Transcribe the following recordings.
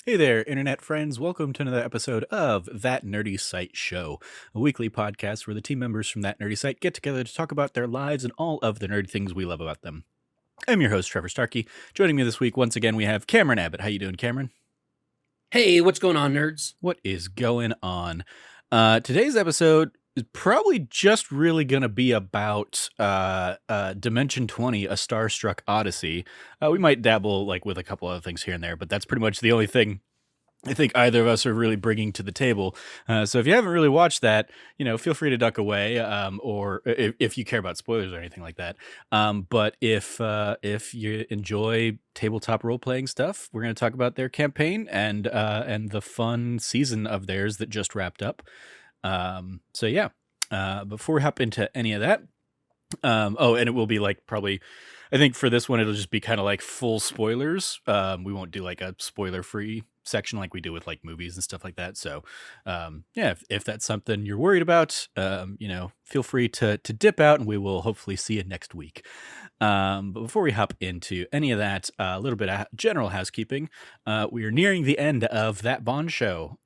Hey there, internet friends. Welcome to another episode of That Nerdy Site Show, a weekly podcast where the team members from That Nerdy Site get together to talk about their lives and all of the nerdy things we love about them. I'm your host, Trevor Starkey. Joining me this week, once again, we have Cameron Abbott. How you doing, Cameron? Hey, what's going on, nerds? What is going on? Today's episode is probably just really going to be about Dimension 20, A Starstruck Odyssey. We might dabble with a couple other things here and there, but that's pretty much the only thing I think either of us are really bringing to the table. So if you haven't really watched that, feel free to duck away, or if you care about spoilers or anything like that. But if you enjoy tabletop role playing stuff, we're going to talk about their campaign and the fun season of theirs that just wrapped up. So yeah, before we hop into any of that, and it will be probably. I think for this one, it'll just be kind of full spoilers. We won't do a spoiler-free section like we do with movies and stuff like that. So, yeah, if that's something you're worried about, feel free to dip out, and we will hopefully see you next week. But before we hop into any of that, a little bit of general housekeeping. We are nearing the end of That Bond Show.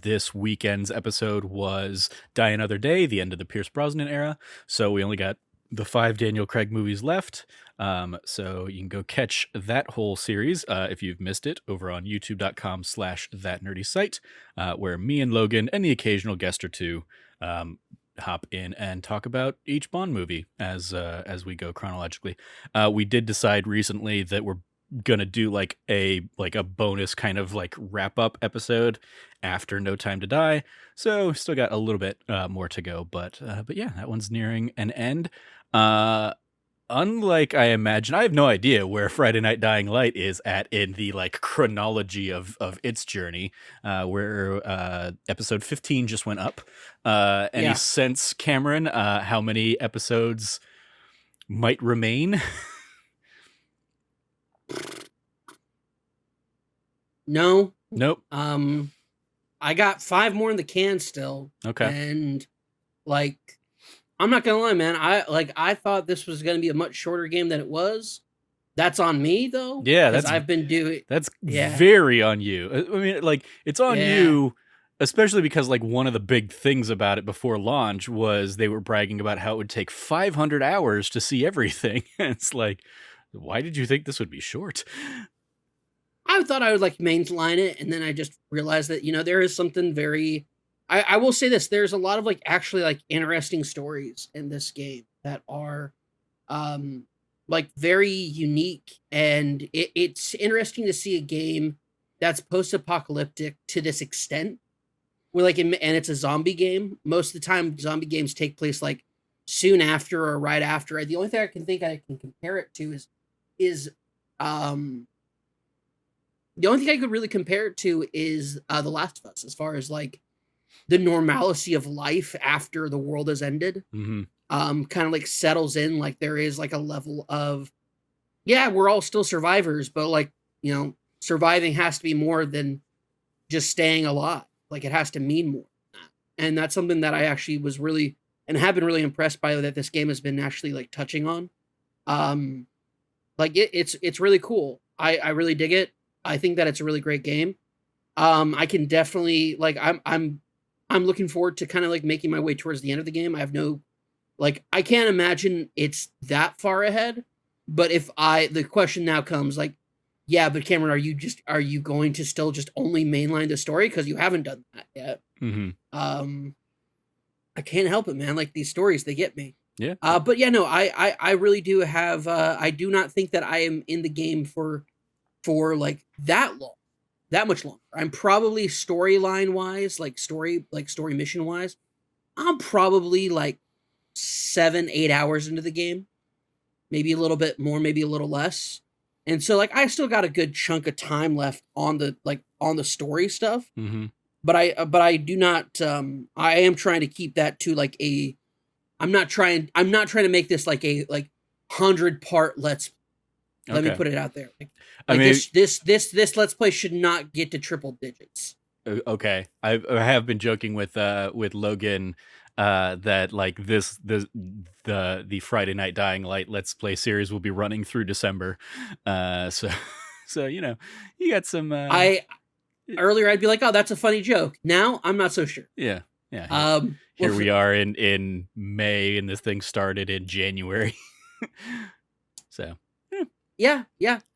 This weekend's episode was Die Another Day, the end of the Pierce Brosnan era. So we only got the 5 Daniel Craig movies left. So you can go catch that whole series if you've missed it over on youtube.com/thatnerdysite, where me and Logan and the occasional guest or two hop in and talk about each Bond movie as we go chronologically. We did decide recently that we're gonna do a bonus kind of wrap up episode after No Time to Die, so still got a little bit more to go, but yeah, that one's nearing an end. Unlike I imagine, I have no idea where Friday Night Dying Light is at in the chronology of its journey, where episode 15 just went up. Any sense, Cameron, how many episodes might remain? No. Nope. I got 5 more in the can still. Okay. And I'm not gonna lie, man. I thought this was gonna be a much shorter game than it was. That's on me though. Yeah, I've been doing. That's very on you. I mean, it's on you, especially because one of the big things about it before launch was they were bragging about how it would take 500 hours to see everything. It's why did you think this would be short? I thought I would mainline it, and then I just realized that there is something very. I will say this: there's a lot of actually interesting stories in this game that are, very unique, and it's interesting to see a game that's post-apocalyptic to this extent. Where and it's a zombie game. Most of the time, zombie games take place soon after or right after. The only thing I can think I can compare it to is the only thing I could really compare it to is The Last of Us, as far as the normalcy of life after the world has ended. Mm-hmm. Kind of settles in. There is a level of, yeah, we're all still survivors, but surviving has to be more than just staying alive. It has to mean more. And that's something that I actually was really and have been really impressed by, that this game has been actually touching on. It's really cool. I really dig it. I think that it's a really great game. I can definitely I'm looking forward to kind of making my way towards the end of the game. I have no I can't imagine it's that far ahead. But the question now comes yeah, but Cameron, are you going to still just only mainline the story, because you haven't done that yet? Mm-hmm. I can't help it, man. These stories, they get me. Yeah. But yeah, no, I really do have. I do not think that I am in the game for that long, that much longer. I'm probably storyline wise, story mission wise, I'm probably 7-8 hours into the game, maybe a little bit more, maybe a little less. And so I still got a good chunk of time left on the story stuff. Mm-hmm. But I do not. I am trying to keep that to a. I'm not trying to make this a 100-part let's. Let me put it out there. I mean, this let's play should not get to triple digits. Okay, I have been joking with Logan that the Friday Night Dying Light Let's Play series will be running through December. So So, you got some, I earlier I'd be like, oh, that's a funny joke. Now I'm not so sure. yeah, yeah. Here Well, we are in May, and this thing started in January. So, yeah.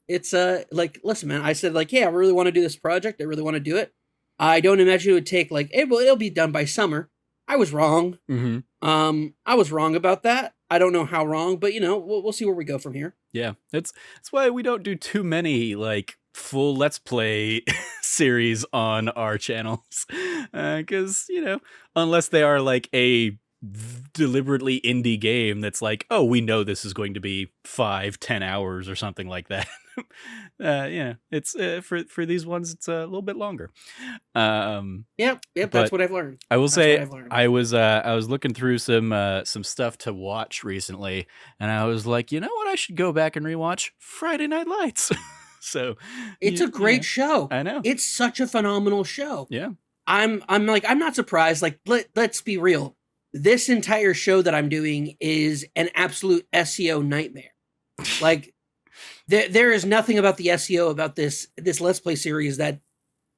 It's like, listen, man. I said like, hey, I really want to do this project. I really want to do it. I don't imagine it would take like, it'll be done by summer. I was wrong. mhm. I was wrong about that. I don't know how wrong, but we'll see where we go from here. Yeah, that's why we don't do too many like full Let's Play series on our channels, because unless they are like a deliberately indie game that's like, oh, we know this is going to be 5-10 hours or something like that. It's for these ones, it's a little bit longer. Yep. That's But what I've learned. I will That's what say I've learned. I was looking through some stuff to watch recently, and I was like, you know what, I should go back and rewatch Friday Night Lights. So It's a great show. I know. It's such a phenomenal show. Yeah. I'm not surprised. Like let's be real. This entire show that I'm doing is an absolute SEO nightmare. Like there is nothing about the SEO about this Let's Play series that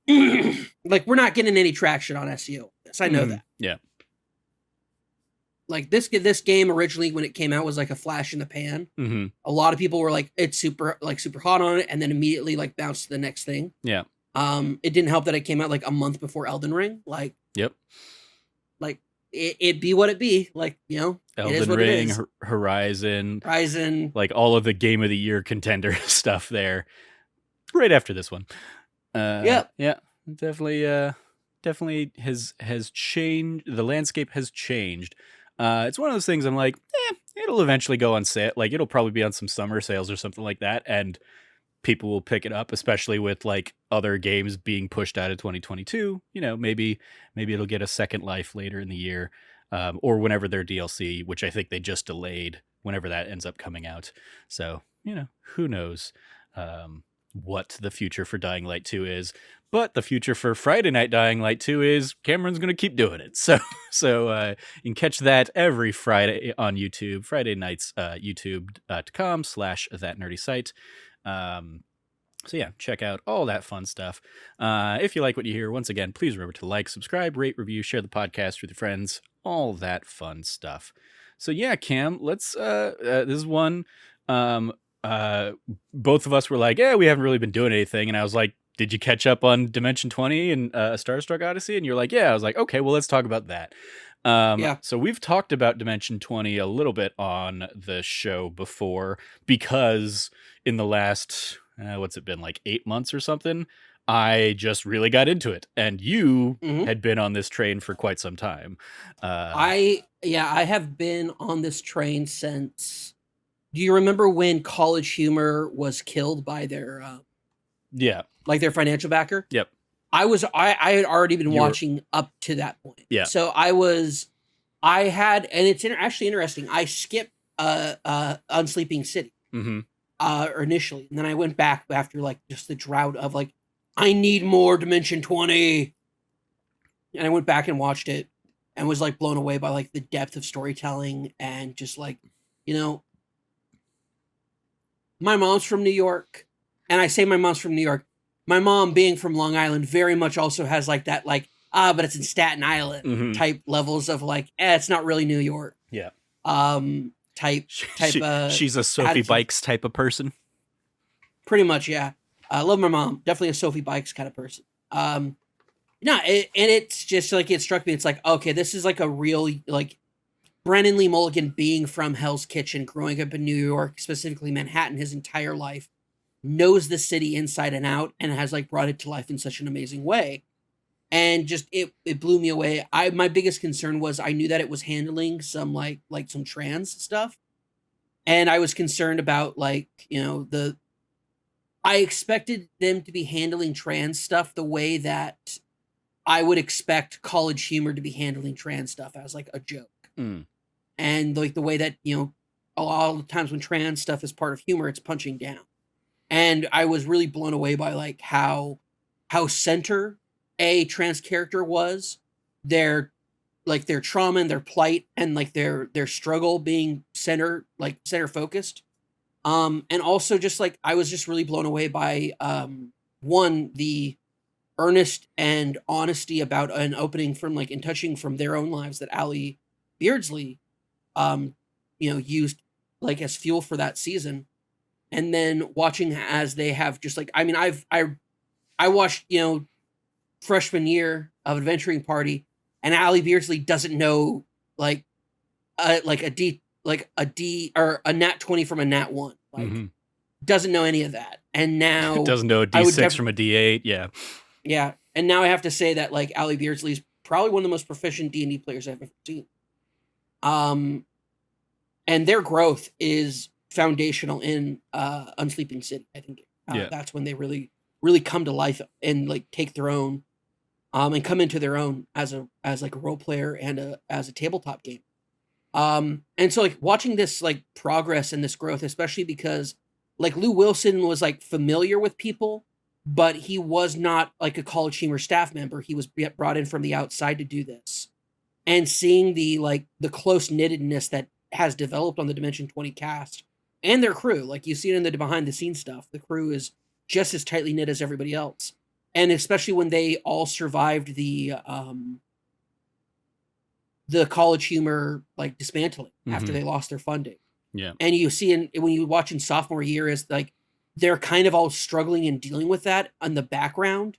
like we're not getting any traction on SEO. Yes, I know that. Yeah. Like this game originally when it came out was like a flash in the pan. Mm-hmm. A lot of people were like it's super hot on it and then immediately like bounced to the next thing. Yeah. It didn't help that it came out like a month before Elden Ring. Like, yep. Like it be what it be. Like, Elden it is what Ring, it is. Horizon, like all of the Game of the Year contender stuff there. Right after this one. Yeah, definitely has changed. The landscape has changed. It's one of those things I'm like, it'll eventually go on sale. Like it'll probably be on some summer sales or something like that, and people will pick it up, especially with like other games being pushed out of 2022. Maybe it'll get a second life later in the year, or whenever their DLC, which I think they just delayed, whenever that ends up coming out. So who knows what the future for Dying Light 2 is. But the future for Friday Night Dying Light 2 is Cameron's going to keep doing it. So you can catch that every Friday on YouTube, Friday nights, youtube.com/thatnerdysite. So yeah, check out all that fun stuff. If you like what you hear, once again, please remember to like, subscribe, rate, review, share the podcast with your friends, all that fun stuff. So yeah, Cam, let's, this is one, both of us were like, yeah, we haven't really been doing anything. And I was like, did you catch up on Dimension 20 and Starstruck Odyssey? And you're like, yeah. I was like, okay, well, let's talk about that. So we've talked about Dimension 20 a little bit on the show before, because in the last, what's it been, like 8 months or something, I just really got into it, and you had been on this train for quite some time. I have been on this train since. Do you remember when College Humor was killed by their their financial backer? Yep. I had already been watching up to that point. Yeah. So I had, and it's actually interesting. I skipped Unsleeping City initially, and then I went back after like just the drought of like, I need more Dimension 20, and I went back and watched it and was like blown away by like the depth of storytelling and just like, my mom's from New York, and I say my mom's from New York. My mom, being from Long Island, very much also has like that, like, but it's in Staten Island type levels of like, it's not really New York. Yeah. Type. She's a Sophie attitude. Bikes type of person. Pretty much, yeah. I love my mom. Definitely a Sophie Bikes kind of person. And it's just like, it struck me. It's like, okay, this is like a real, like, Brennan Lee Mulligan being from Hell's Kitchen, growing up in New York, specifically Manhattan, his entire life, knows the city inside and out, and has like brought it to life in such an amazing way. And just it blew me away. My biggest concern was I knew that it was handling some like some trans stuff, and I was concerned about like I expected them to be handling trans stuff the way that I would expect College Humor to be handling trans stuff, as like a joke, and like the way that a lot of the times when trans stuff is part of humor, it's punching down. And I was really blown away by like how center a trans character was, their trauma and their plight and like their struggle being center focused. And also just like I was just really blown away by one, the earnest and honesty about an opening from like in touching from their own lives that Allie Beardsley used like as fuel for that season. And then watching as they have just like, I mean, I watched, freshman year of Adventuring Party, and Allie Beardsley doesn't know like a D or a nat 20 from a nat 1. Like doesn't know any of that. And now doesn't know a D6 from a D8. Yeah. Yeah. And now I have to say that like Allie Beardsley is probably one of the most proficient D&D players I've ever seen. And their growth is foundational in Unsleeping City. I think that's when they really, really come to life and like take their own, and come into their own as like a role player and as a tabletop game. And so like watching this like progress and this growth, especially because like Lou Wilson was like familiar with people, but he was not like a College Humor staff member. He was brought in from the outside to do this. And seeing the close knittedness that has developed on the Dimension 20 cast and their crew, like you see it in the behind the scenes stuff, the crew is just as tightly knit as everybody else. And especially when they all survived the College Humor like dismantling after they lost their funding. Yeah. And you see when you watch in sophomore year is like they're kind of all struggling and dealing with that on the background.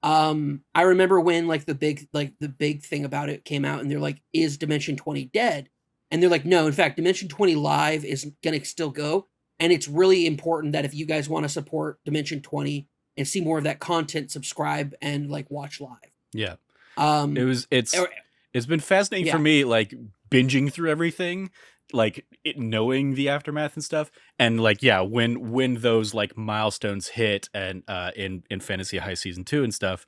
I remember when like the big thing about it came out and they're like, is Dimension 20 dead? And they're like, no, in fact, Dimension 20 Live is going to still go. And it's really important that if you guys want to support Dimension 20 and see more of that content, subscribe and like watch live. Yeah. It's been fascinating for me, like binging through everything, like knowing the aftermath and stuff. And like, yeah, when those like milestones hit and in Fantasy High Season 2 and stuff.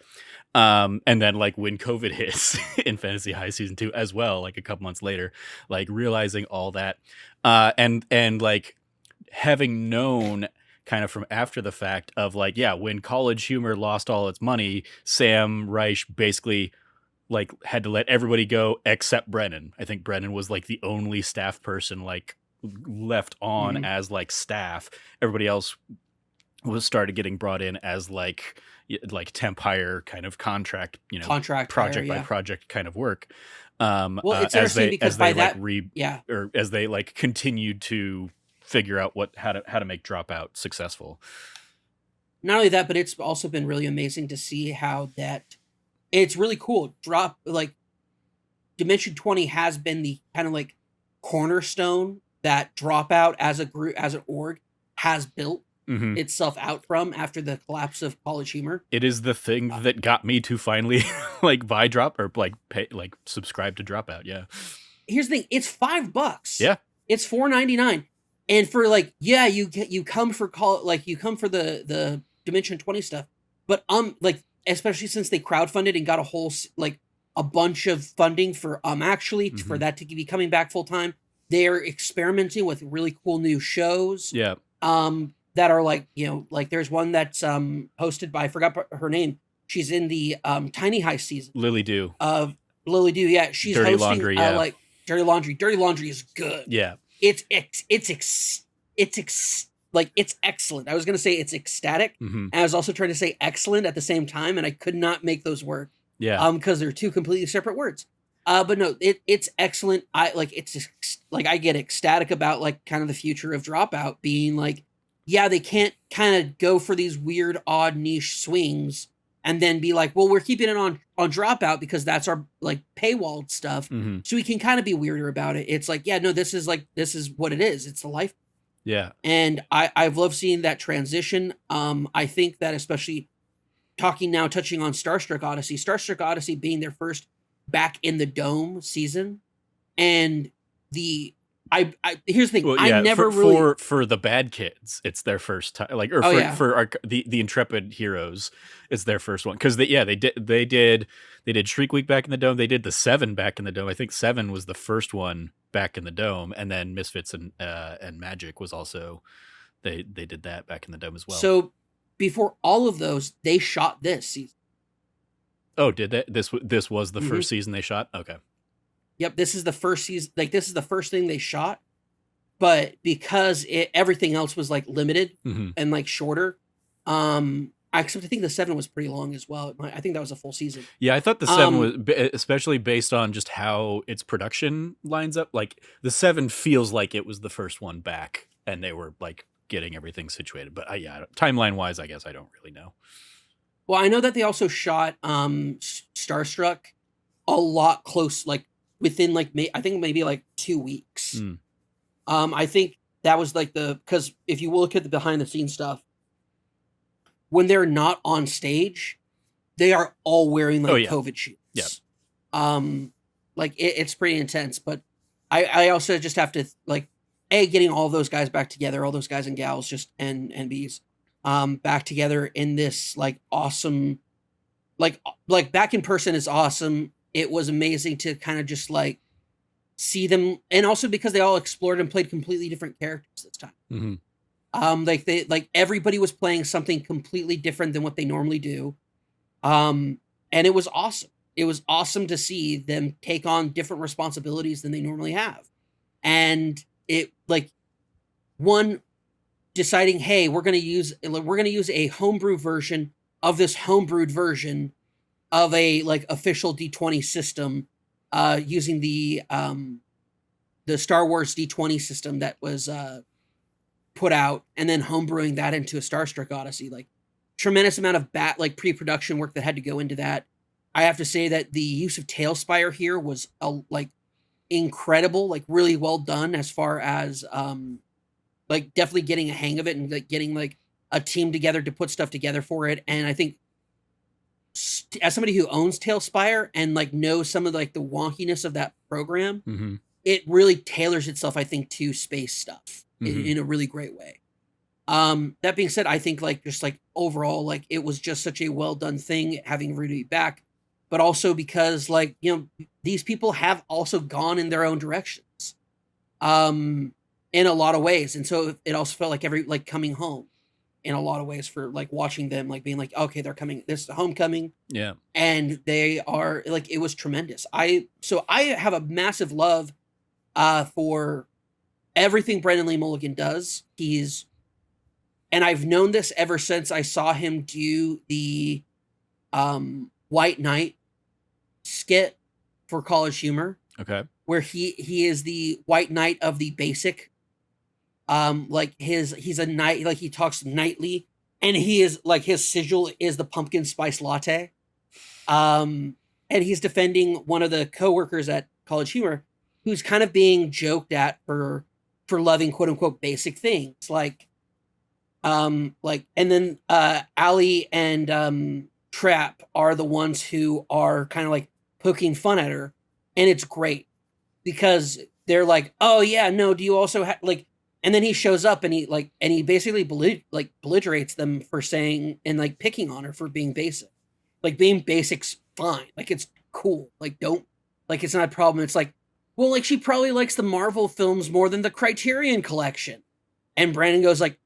And then like when COVID hits in Fantasy High Season 2 as well, like a couple months later, like realizing all that, and like having known kind of from after the fact of like, yeah, when College Humor lost all its money, Sam Reich basically like had to let everybody go except Brennan. I think Brennan was like the only staff person like left on as like staff. Everybody else was started getting brought in as like temp hire kind of contract, project by project kind of work. Well, it's interesting because by that, or as they like continued to figure out how to make Dropout successful. Not only that, but it's also been really amazing to see how that it's really cool. Dimension 20 has been the kind of like cornerstone that Dropout as a group, as an org, has built itself out from after the collapse of College Humor. It is the thing that got me to finally like buy Drop or like pay, like subscribe to Dropout. Yeah. Here's the thing. It's $5. Yeah. It's $4.99. And for like, yeah, you come for the Dimension 20 stuff, but like, especially since they crowdfunded and got a bunch of funding for for that to be coming back full time. They're experimenting with really cool new shows. Yeah. That are like, like there's one that's hosted by, I forgot her name. She's in the Tiny High season. Lily Dew. Lily Dew, yeah. She's Dirty hosting Laundry, yeah. like Dirty Laundry. Dirty Laundry is good. Yeah. It's excellent. I was going to say it's ecstatic. And I was also trying to say excellent at the same time, and I could not make those work. Yeah. Because they're two completely separate words. But no, it's excellent. I get ecstatic about like kind of the future of Dropout being like, yeah, they can't kind of go for these weird, odd niche swings and then be like, well, we're keeping it on Dropout because that's our like paywalled stuff. So we can kind of be weirder about it. It's like, yeah, no, this is what it is. It's the life. Yeah. And I've loved seeing that transition. I think that especially touching on Starstruck Odyssey being their first back in the dome season. And here's the thing. Well, yeah, for the bad kids, it's their first time. Like, or for the intrepid heroes, it's their first one because they did Shriek Week back in the dome. They did the 7 back in the dome. I think 7 was the first one back in the dome, and then Misfits and Magic was also they did that back in the dome as well. So before all of those, they shot this season. Oh, did they? This was the first season they shot. Okay. Yep, this is the first season. Like, this is the first thing they shot. but because everything else was like limited Hmm. and like shorter, except I think the 7 was pretty long as well. I think that was a full season. Yeah, I thought the 7 Um, was, especially based on just how its production lines up. Like the 7 feels like it was the first one back, and they were like getting everything situated. But yeah, timeline wise, I guess I don't really know. well, I know that they also shot Starstruck a lot close, like within like I think maybe like 2 weeks. Mm. I think that was like because if you look at the behind the scenes stuff, when they're not on stage, they are all wearing Oh like yeah, COVID yeah. shields. Um, like it's pretty intense. But I also just have to like getting all those guys back together, all those guys and gals, just and bees, back together in this like awesome, like back in person is awesome. It was amazing to kind of just like see them, and also because they all explored and played completely different characters this time. Hmm. Like everybody was playing something completely different than what they normally do. And it was awesome. It was awesome to see them take on different responsibilities than they normally have. And it like one deciding, hey, we're gonna use a homebrew version of this homebrewed version of a like official D20 system, using the Star Wars D20 system that was put out, and then homebrewing that into a Starstruck Odyssey. Like tremendous amount of like pre-production work that had to go into that. I have to say that the use of Tailspire here was like incredible, like really well done as far as like definitely getting a hang of it and like getting like a team together to put stuff together for it. And I think as somebody who owns Tailspire and like knows some of like the wonkiness of that program, Hmm. it really tailors itself, I think, to space stuff Hmm. in a really great way. That being said, I think like just like overall, like it was just such a well done thing having Rudy back, but also because like, these people have also gone in their own directions, um, in a lot of ways. And so it also felt like like coming home in a lot of ways for like watching them, like being like, okay, they're coming, this is homecoming. Yeah. And they are like, it was tremendous. So I have a massive love, for everything Brendan Lee Mulligan does. And I've known this ever since I saw him do the White Knight skit for College Humor, Okay. where he is the White Knight of the basic. Like he's a knight, like he talks knightly, and he is like his sigil is the pumpkin spice latte. And he's defending one of the coworkers at College Humor who's kind of being joked at for loving quote unquote basic things like, and then Allie and Trap are the ones who are kind of like poking fun at her, and it's great because they're like, oh yeah, no, do you also have like, and then he shows up and he basically belligerate them for saying and like picking on her for being basic. Like being basic's fine, like it's cool, like don't, like it's not a problem. It's like, well, like she probably likes the Marvel films more than the Criterion Collection. And Brandon goes like,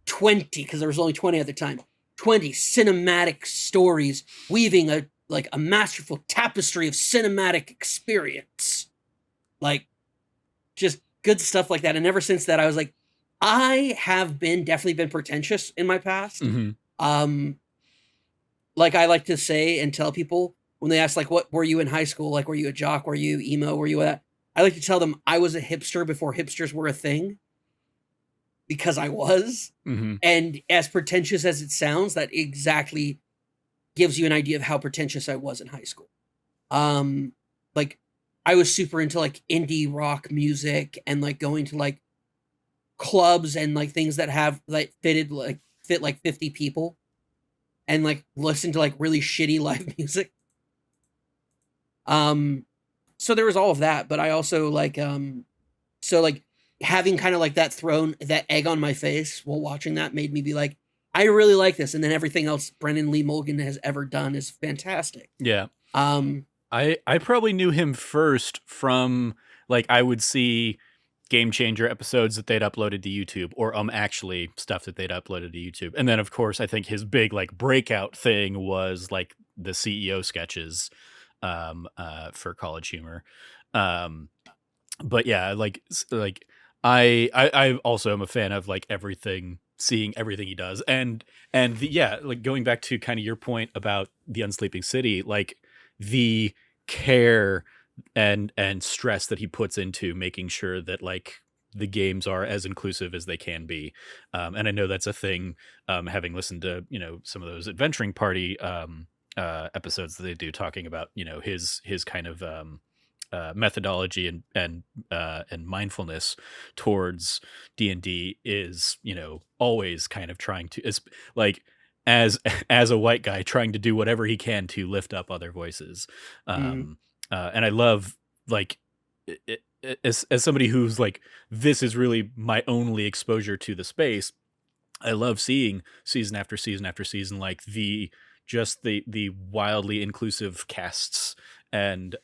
20, because there was only 20 at the time, 20 cinematic stories weaving a masterful tapestry of cinematic experience, like just good stuff like that. And ever since that, I was like, I have definitely been pretentious in my past. Hmm. um like I like to say and tell people when they ask like, what were you in high school, like were you a jock, were you emo, were you that, I like to tell them I was a hipster before hipsters were a thing, because I was. Hmm. And as pretentious as it sounds, that exactly gives you an idea of how pretentious I was in high school. Like I was super into like indie rock music and like going to like clubs and like things that have like fit like 50 people, and like listen to like really shitty live music. Um so there was all of that, but I also like so like having kind of like that egg on my face while watching that made me be like, I really like this. And then everything else Brendan Lee Mulligan has ever done is fantastic. Yeah. Um, I probably knew him first from like I would see Game Changer episodes that they'd uploaded to YouTube, or actually stuff that they'd uploaded to YouTube. And then of course I think his big like breakout thing was like the CEO sketches for College Humor. Um but yeah, like I also am a fan of like everything, seeing everything he does, yeah, like going back to kind of your point about the Unsleeping City, like the care and stress that he puts into making sure that like the games are as inclusive as they can be, and I know that's a thing. Having listened to some of those adventuring party episodes that they do, talking about his kind of methodology and mindfulness towards D&D is always kind of trying to like as as a white guy trying to do whatever he can to lift up other voices, Mhm. um and I love like as somebody who's like, this is really my only exposure to the space. I love seeing season after season after season, like the wildly inclusive casts Oh and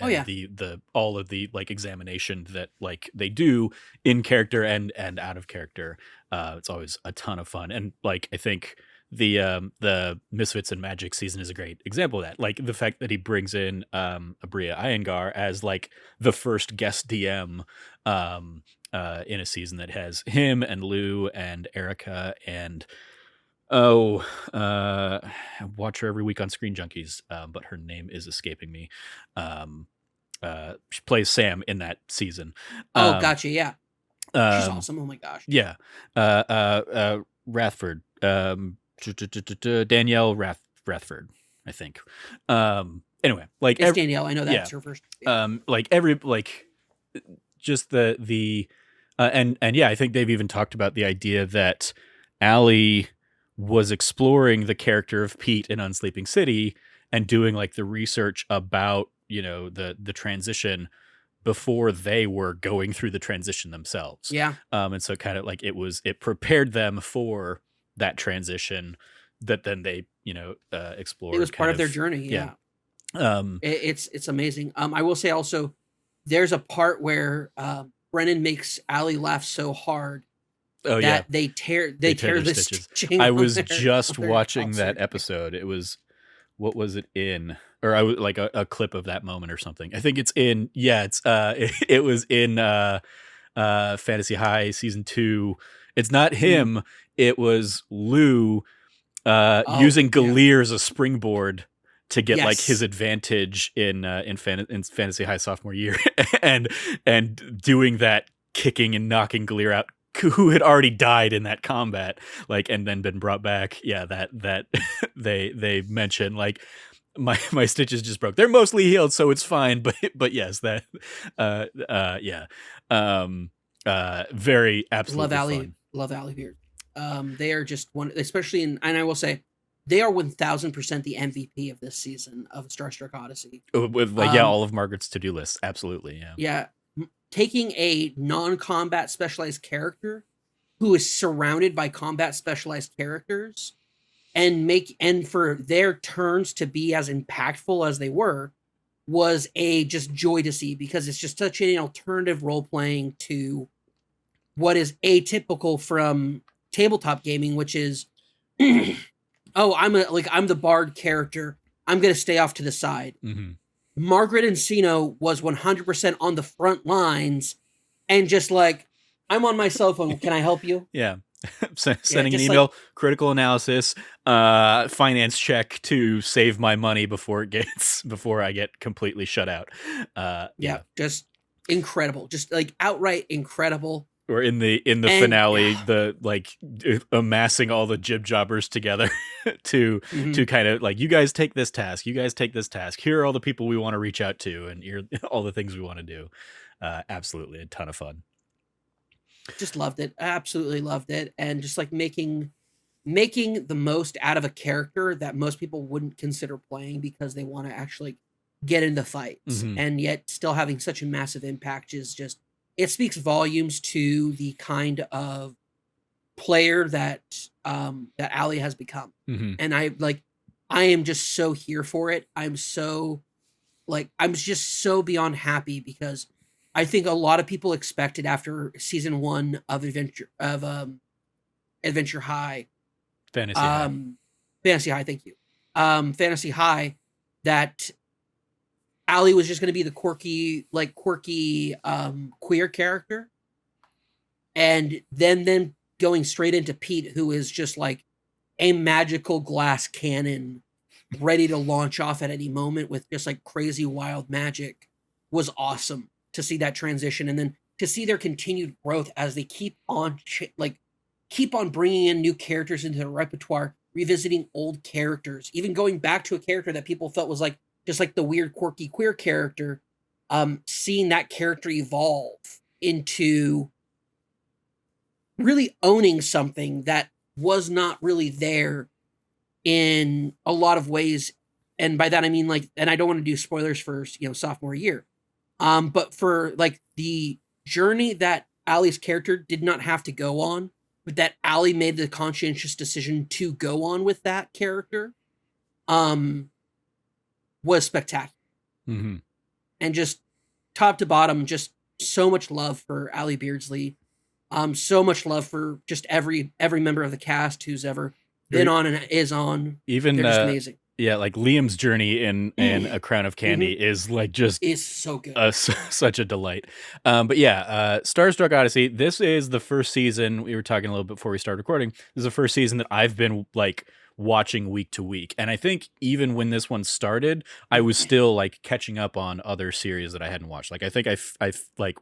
yeah. the all of the like examination that like they do in character and out of character. It's always a ton of fun, and like I think the Misfits and Magic season is a great example of that. Like the fact that he brings in Abria Iyengar as like the first guest DM, in a season that has him and Lou and Erica and oh, I watch her every week on Screen Junkies, but her name is escaping me. Um, she plays Sam in that season. Oh, Um, gotcha. Yeah, she's um, awesome. Oh my gosh. yeah, Rathford, Danielle Rathford, I think. Anyway, like It's Danielle. I know yeah, that's her first. Yeah. like just the and yeah, I think they've even talked about the idea that Allie was exploring the character of Pete in Unsleeping City and doing like the research about the transition before they were going through the transition themselves. Yeah. And so kind of like it prepared them for that transition that then they It was explored part kind of their of. journey. Yeah. Yeah. um It's amazing. I will say also, there's a part where Brennan makes Allie laugh so hard oh yeah, that they tear they they tear tear their the stitches. stitching I on was on just their watching top that surgery. episode. It was, what was it in, or I was like a clip of that moment or something. I think it's in, yeah, it's it was in Fantasy High season 2. It's not Mm. him, it was Lou Oh using yeah. Galir as a springboard to get like his Yes. advantage in Fantasy High sophomore year, and doing that, kicking and knocking Galir out, who had already died in that combat, like, and then been brought back. Yeah, that they mention like, my stitches just broke. They're mostly healed, so it's fine. But yes, that yeah, very Love absolutely Allie. fun. Love Allie Beard. They are just one, especially in, and I will say, they are 1000% the MVP of this season of Starstruck Odyssey. With like, yeah, Um, all of Margaret's to do lists, absolutely, yeah. yeah, taking a non-combat specialized character who is surrounded by combat specialized characters and for their turns to be as impactful as they were was a just joy to see, because it's just such an alternative role playing to what is atypical from tabletop gaming, which is oh, I'm the bard character. I'm gonna stay off to the side. Mm-hmm. Margaret Encino was 100% on the front lines and just like, I'm on my cell phone. Can I help you? Yeah. Yeah, Sending an just like, email, critical analysis, finance check to save my money before I get completely shut out. yeah, Yeah. just incredible. Just like outright incredible. Or in the And finale, the like amassing all the jib jobbers together to mhm, kind of like, you guys take this task, you guys take this task. Here are all the people we want to reach out to, and here are all the things we want to do. Absolutely a ton of fun. just loved it. Absolutely loved it. And just like making the most out of a character that most people wouldn't consider playing because they want to actually get into fights, Mm-hmm. and yet still having such a massive impact is just, it speaks volumes to the kind of player that Ali has become. Mm-hmm. And I am just so here for it. I'm just so beyond happy, because I think a lot of people expected after season 1 of Adventure High, Fantasy High. Fantasy High, thank you. Fantasy High, that Ali was just going to be the quirky queer character. and then going straight into Pete, who is just like a magical glass cannon ready to launch off at any moment with just like crazy wild magic, was awesome to see that transition, and then to see their continued growth as they keep on keep on bringing in new characters into the repertoire, revisiting old characters, even going back to a character that people felt was like just like the weird quirky queer character, seeing that character evolve into really owning something that was not really there in a lot of ways. And by that I mean, like, and I don't want to do spoilers for, sophomore year, but for like the journey that Allie's character did not have to go on, but that Allie made the conscientious decision to go on with that character, was spectacular. Mm-hmm. And just top to bottom, just so much love for Allie Beardsley. So much love for just every member of the cast who's ever been on and is on. Even they're just amazing. Yeah, like Liam's journey in A Crown of Candy is like just is so good, such a delight. But yeah, Starstruck Odyssey. This is the first season. We were talking a little bit before we started recording. This is the first season that I've been like watching week to week, and I think even when this one started, I was still like catching up on other series that I hadn't watched. Like I think I like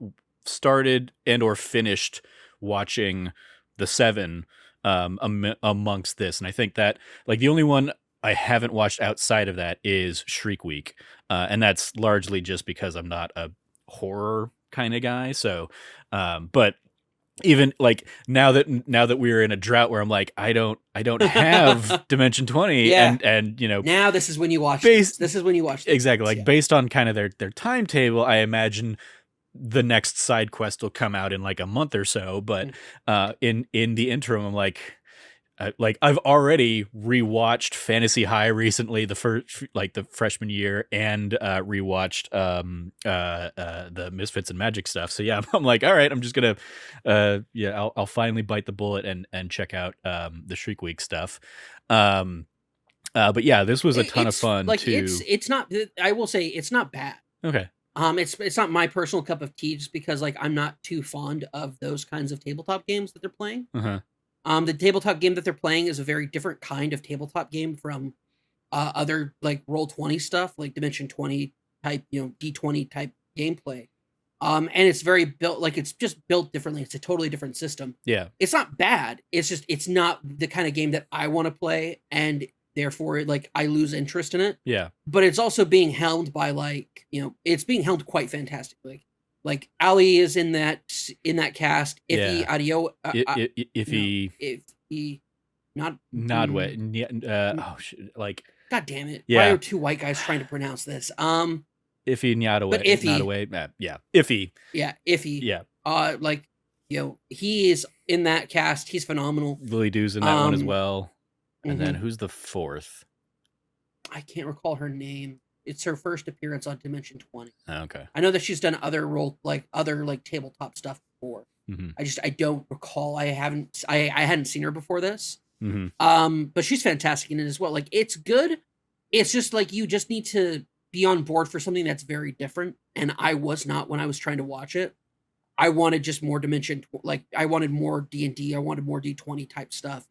started and or finished watching The Seven amongst this, and I think that like the only one I haven't watched outside of that is Shriek Week, and that's largely just because I'm not a horror kind of guy. So, but even like now that we're in a drought where I'm like I don't have Dimension 20, yeah. and now this is when you watch this is when you watch this. Exactly, like based on kind of their timetable, I imagine the next side quest will come out in like a month or so, but in the interim I'm like I've already rewatched Fantasy High recently, the first like the freshman year, and rewatched the Misfits and Magic stuff. So yeah, I'm like, all right, I'm just gonna I'll finally bite the bullet and check out the Shriek Week stuff. But yeah, this was a ton of fun. Like too. It's not. I will say it's not bad. Okay. It's not my personal cup of tea, just because like I'm not too fond of those kinds of tabletop games that they're playing. Uh-huh. The tabletop game that they're playing is a very different kind of tabletop game from other like Roll20 stuff, like Dimension 20 type, D20 type gameplay. And it's very built, like it's just built differently. It's a totally different system. Yeah. It's not bad. It's just, it's not the kind of game that I want to play, and therefore like I lose interest in it. Yeah. But it's also being helmed by like, it's being helmed quite fantastically. Like Allie is in that cast. Iffy Audio. Iffy Nodway. Like God damn it! Yeah. Why are two white guys trying to pronounce this? Iffy Nyadaway. But Iffy. Nodaway. Yeah. Iffy. Yeah. Iffy. Yeah. Like he is in that cast. He's phenomenal. Lily Dew's in that one as well. And then Mhm. who's the fourth? I can't recall her name. It's her first appearance on Dimension 20. Okay. I know that she's done other tabletop stuff before. Mm-hmm. I don't recall. I hadn't seen her before this. Mm-hmm. But she's fantastic in it as well. Like it's good. It's just like you just need to be on board for something that's very different. And I was not when I was trying to watch it. I wanted just more Dimension, like I wanted more D&D. I wanted more D20 type stuff.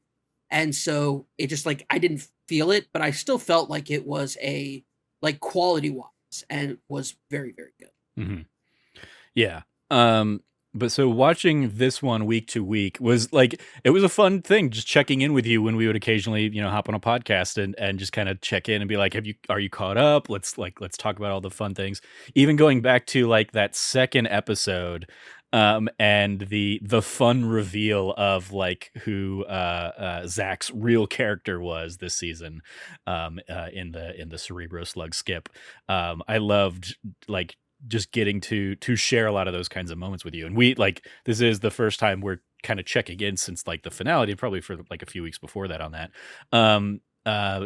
And so it just like I didn't feel it, but I still felt like it was a like quality wise, and was very, very good. Mm-hmm. Yeah. But so watching this one week to week was like, it was a fun thing, just checking in with you when we would occasionally, hop on a podcast and just kind of check in and be like, are you caught up? Let's talk about all the fun things. Even going back to like that second episode, and the fun reveal of like who Zach's real character was this season, in the Cerebro Slug skip. I loved like just getting to share a lot of those kinds of moments with you, and we like this is the first time we're kind of checking in since like the finale, probably for like a few weeks before that on that.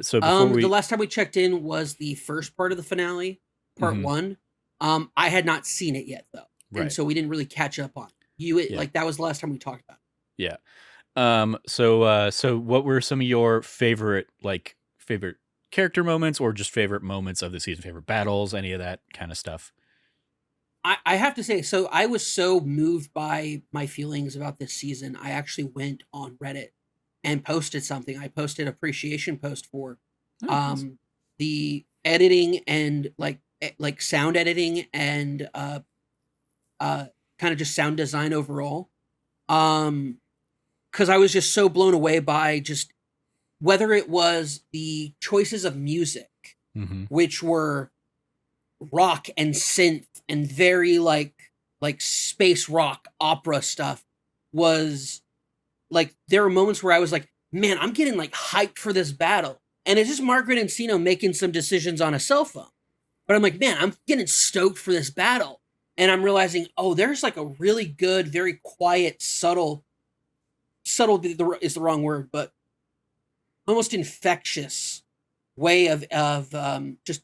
So before the last time we checked in was the first part of the finale, part 1. I had not seen it yet though. Right. And so we didn't really catch up on it. Like that was the last time we talked about it. Yeah. So what were some of your favorite character moments, or just favorite moments of the season, favorite battles, any of that kind of stuff? I have to say, so I was so moved by my feelings about this season. I actually went on Reddit and posted something. I posted appreciation post for Oh, nice. um the editing and like sound editing and uh kind of just sound design overall. Um because I was just so blown away by just whether it was the choices of music, Hmm. which were rock and synth and very like space rock opera stuff, was like there were moments where I was like, man, I'm getting like hyped for this battle. And it's just Margaret Encino making some decisions on a cell phone. But I'm like, man, I'm getting stoked for this battle. And I'm realizing, oh, there's like a really good, very quiet, subtle is the wrong word, but almost infectious way of just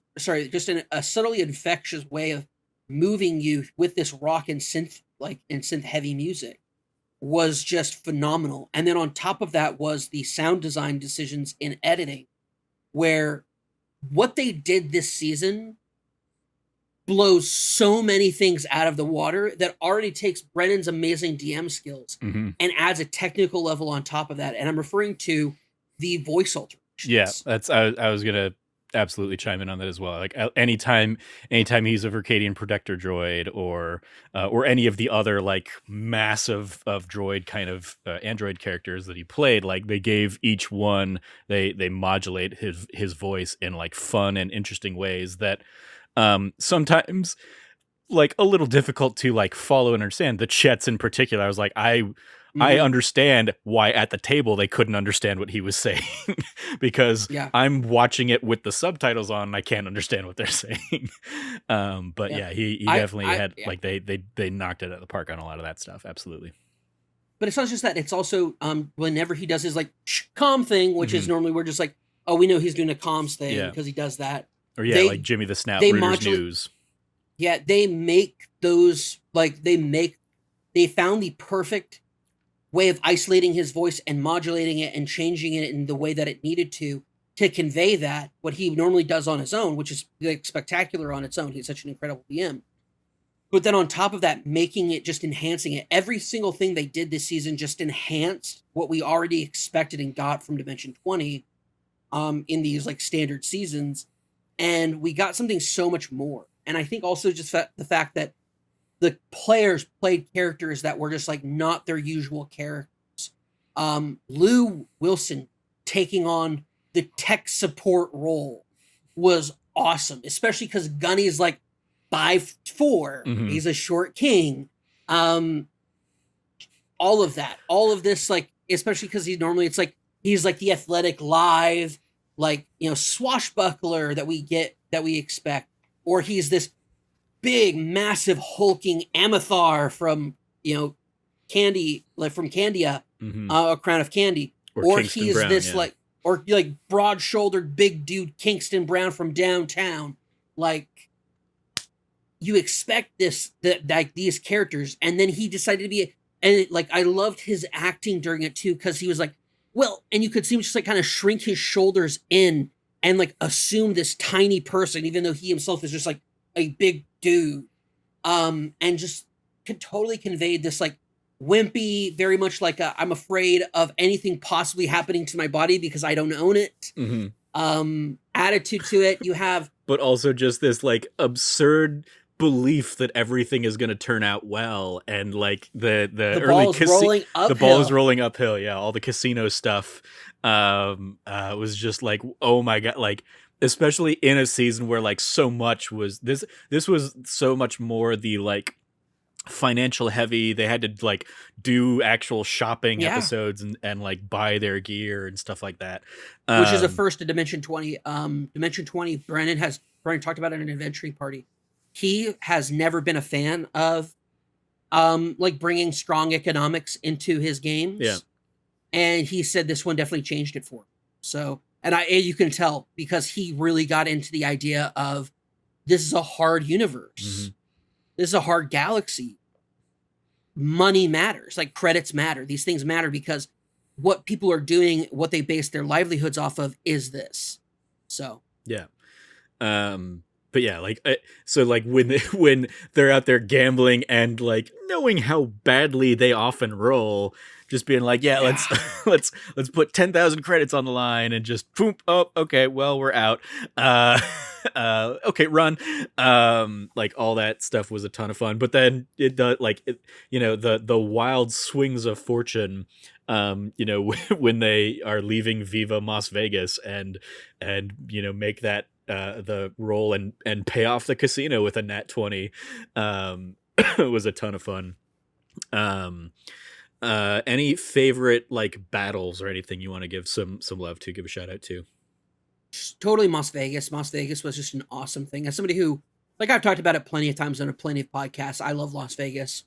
a subtly infectious way of moving you with this rock and synth heavy music was just phenomenal. And then on top of that was the sound design decisions in editing, where what they did this season blows so many things out of the water that already takes Brennan's amazing DM skills Hmm. and adds a technical level on top of that. And I'm referring to the voice Yeah, alterations. I was gonna absolutely chime in on that as well. Like anytime he's a Verkadian protector droid or any of the other like massive of droid kind of android characters that he played, like they gave each one they modulate his voice in like fun and interesting ways that sometimes like a little difficult to like follow and understand. The Chets in particular, I was like, I Mm-hmm. understand why at the table they couldn't understand what he was saying because Yeah, I'm watching it with the subtitles on and I can't understand what they're saying. But yeah. yeah, he definitely I had yeah. like they knocked it out of the park on a lot of that stuff. Absolutely. But it's not just that. It's also whenever he does his like calm thing, which is Hmm. normally we're just like, oh, we know he's doing a comms thing Yeah. because he does that. Or yeah, like They Jimmy the Snout, they Reuters modulate. News. Yeah, they make those like they found the perfect way of isolating his voice and modulating it and changing it in the way that it needed to convey that what he normally does on his own, which is like spectacular on its own. He's such an incredible DM. But then on top of that, making it just enhancing it. Every single thing they did this season just enhanced what we already expected and got from Dimension 20 in these like standard seasons. And we got something so much more. And I think also just the fact that the players played characters that were just like not their usual characters. Lou Wilson taking on the tech support role was awesome, especially because Gunny's like 5'4". Hmm. He's a short king. Um, all of that, all of this, like especially because it's like he's like the athletic, live, like swashbuckler that we expect, or he's this big, massive, hulking Amathar from Candy, like from Candia, Hmm. a Crown of Candy, Or or Kingston he's Brown. this Yeah. or like broad-shouldered big dude Kingston Brown from downtown. Like you expect this that like these characters, and then he decided to be, and like I loved his acting during it too because he was like, well, and you could see him just like kind of shrink his shoulders in and like assume this tiny person, even though he himself is just like a big dude, and just could totally convey this like wimpy, very much like I'm afraid of anything possibly happening to my body because I don't own it. Hmm. Attitude to it. You have But also just this like absurd belief that everything is going to turn out well, and like the the early ball is rolling the ball is uphill. rolling uphill. Yeah, all the casino stuff was just like, oh my god, like especially in a season where like so much was this was so much more the like financial heavy. They had to like do actual shopping Yeah, episodes and like buy their gear and stuff like that. which is a um first to Dimension 20. Dimension 20, Brennan talked about it in an adventure party. He has never been a fan of like bringing strong economics into his yeah. games, and he said this one definitely changed it for him. So, and you can tell because he really got into the idea of this is a hard universe. Hmm. This is a hard galaxy. Money matters, like credits matter. These things matter because what people are doing, what they base their livelihoods off of is this. So, Yeah. um but yeah, like so like when they're out there gambling and like knowing how badly they often roll, just being like, yeah, let's Yeah. let's put 10,000 credits on the line and just boom, oh, okay, well, we're out. Uh okay, run. Like all that stuff was a ton of fun, but then it does like it, the wild swings of fortune, when they are leaving Viva Las Vegas and make that the roll and pay off the casino with a nat 20. It was a ton of fun. um any favorite like battles or anything you want to give some love to, give a shout out to? Totally Las Vegas. Las Vegas was just an awesome thing. As somebody who, like, I've talked about it plenty of times on plenty of podcasts, I love Las Vegas.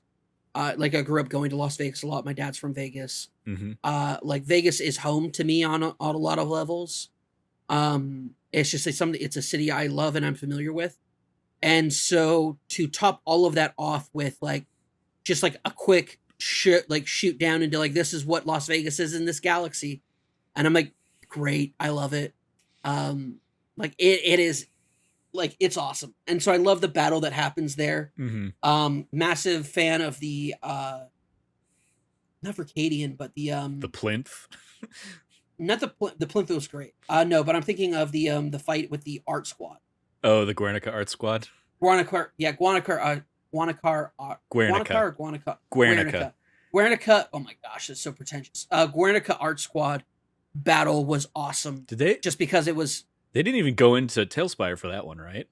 Like, I grew up going to Las Vegas a lot. My dad's from Vegas. Mm-hmm. Like, Vegas is home to me on a lot of levels. It's just it's a city I love and I'm familiar with. And so to top all of that off with like just like a quick shoot down into like, this is what Las Vegas is in this galaxy, and I'm like, great, I love it. Like it is like, it's awesome. And so I love the battle that happens there. Mm-hmm. Massive fan of the not Verkadian, but The plinth. not the Plinth was great. No, but I'm thinking of the fight with the art squad. Oh, the Guernica art squad. Guernica. Oh my gosh, it's so pretentious. Guernica art squad battle was awesome. Did they? Just because it was. They didn't even go into Tailspire for that one, right?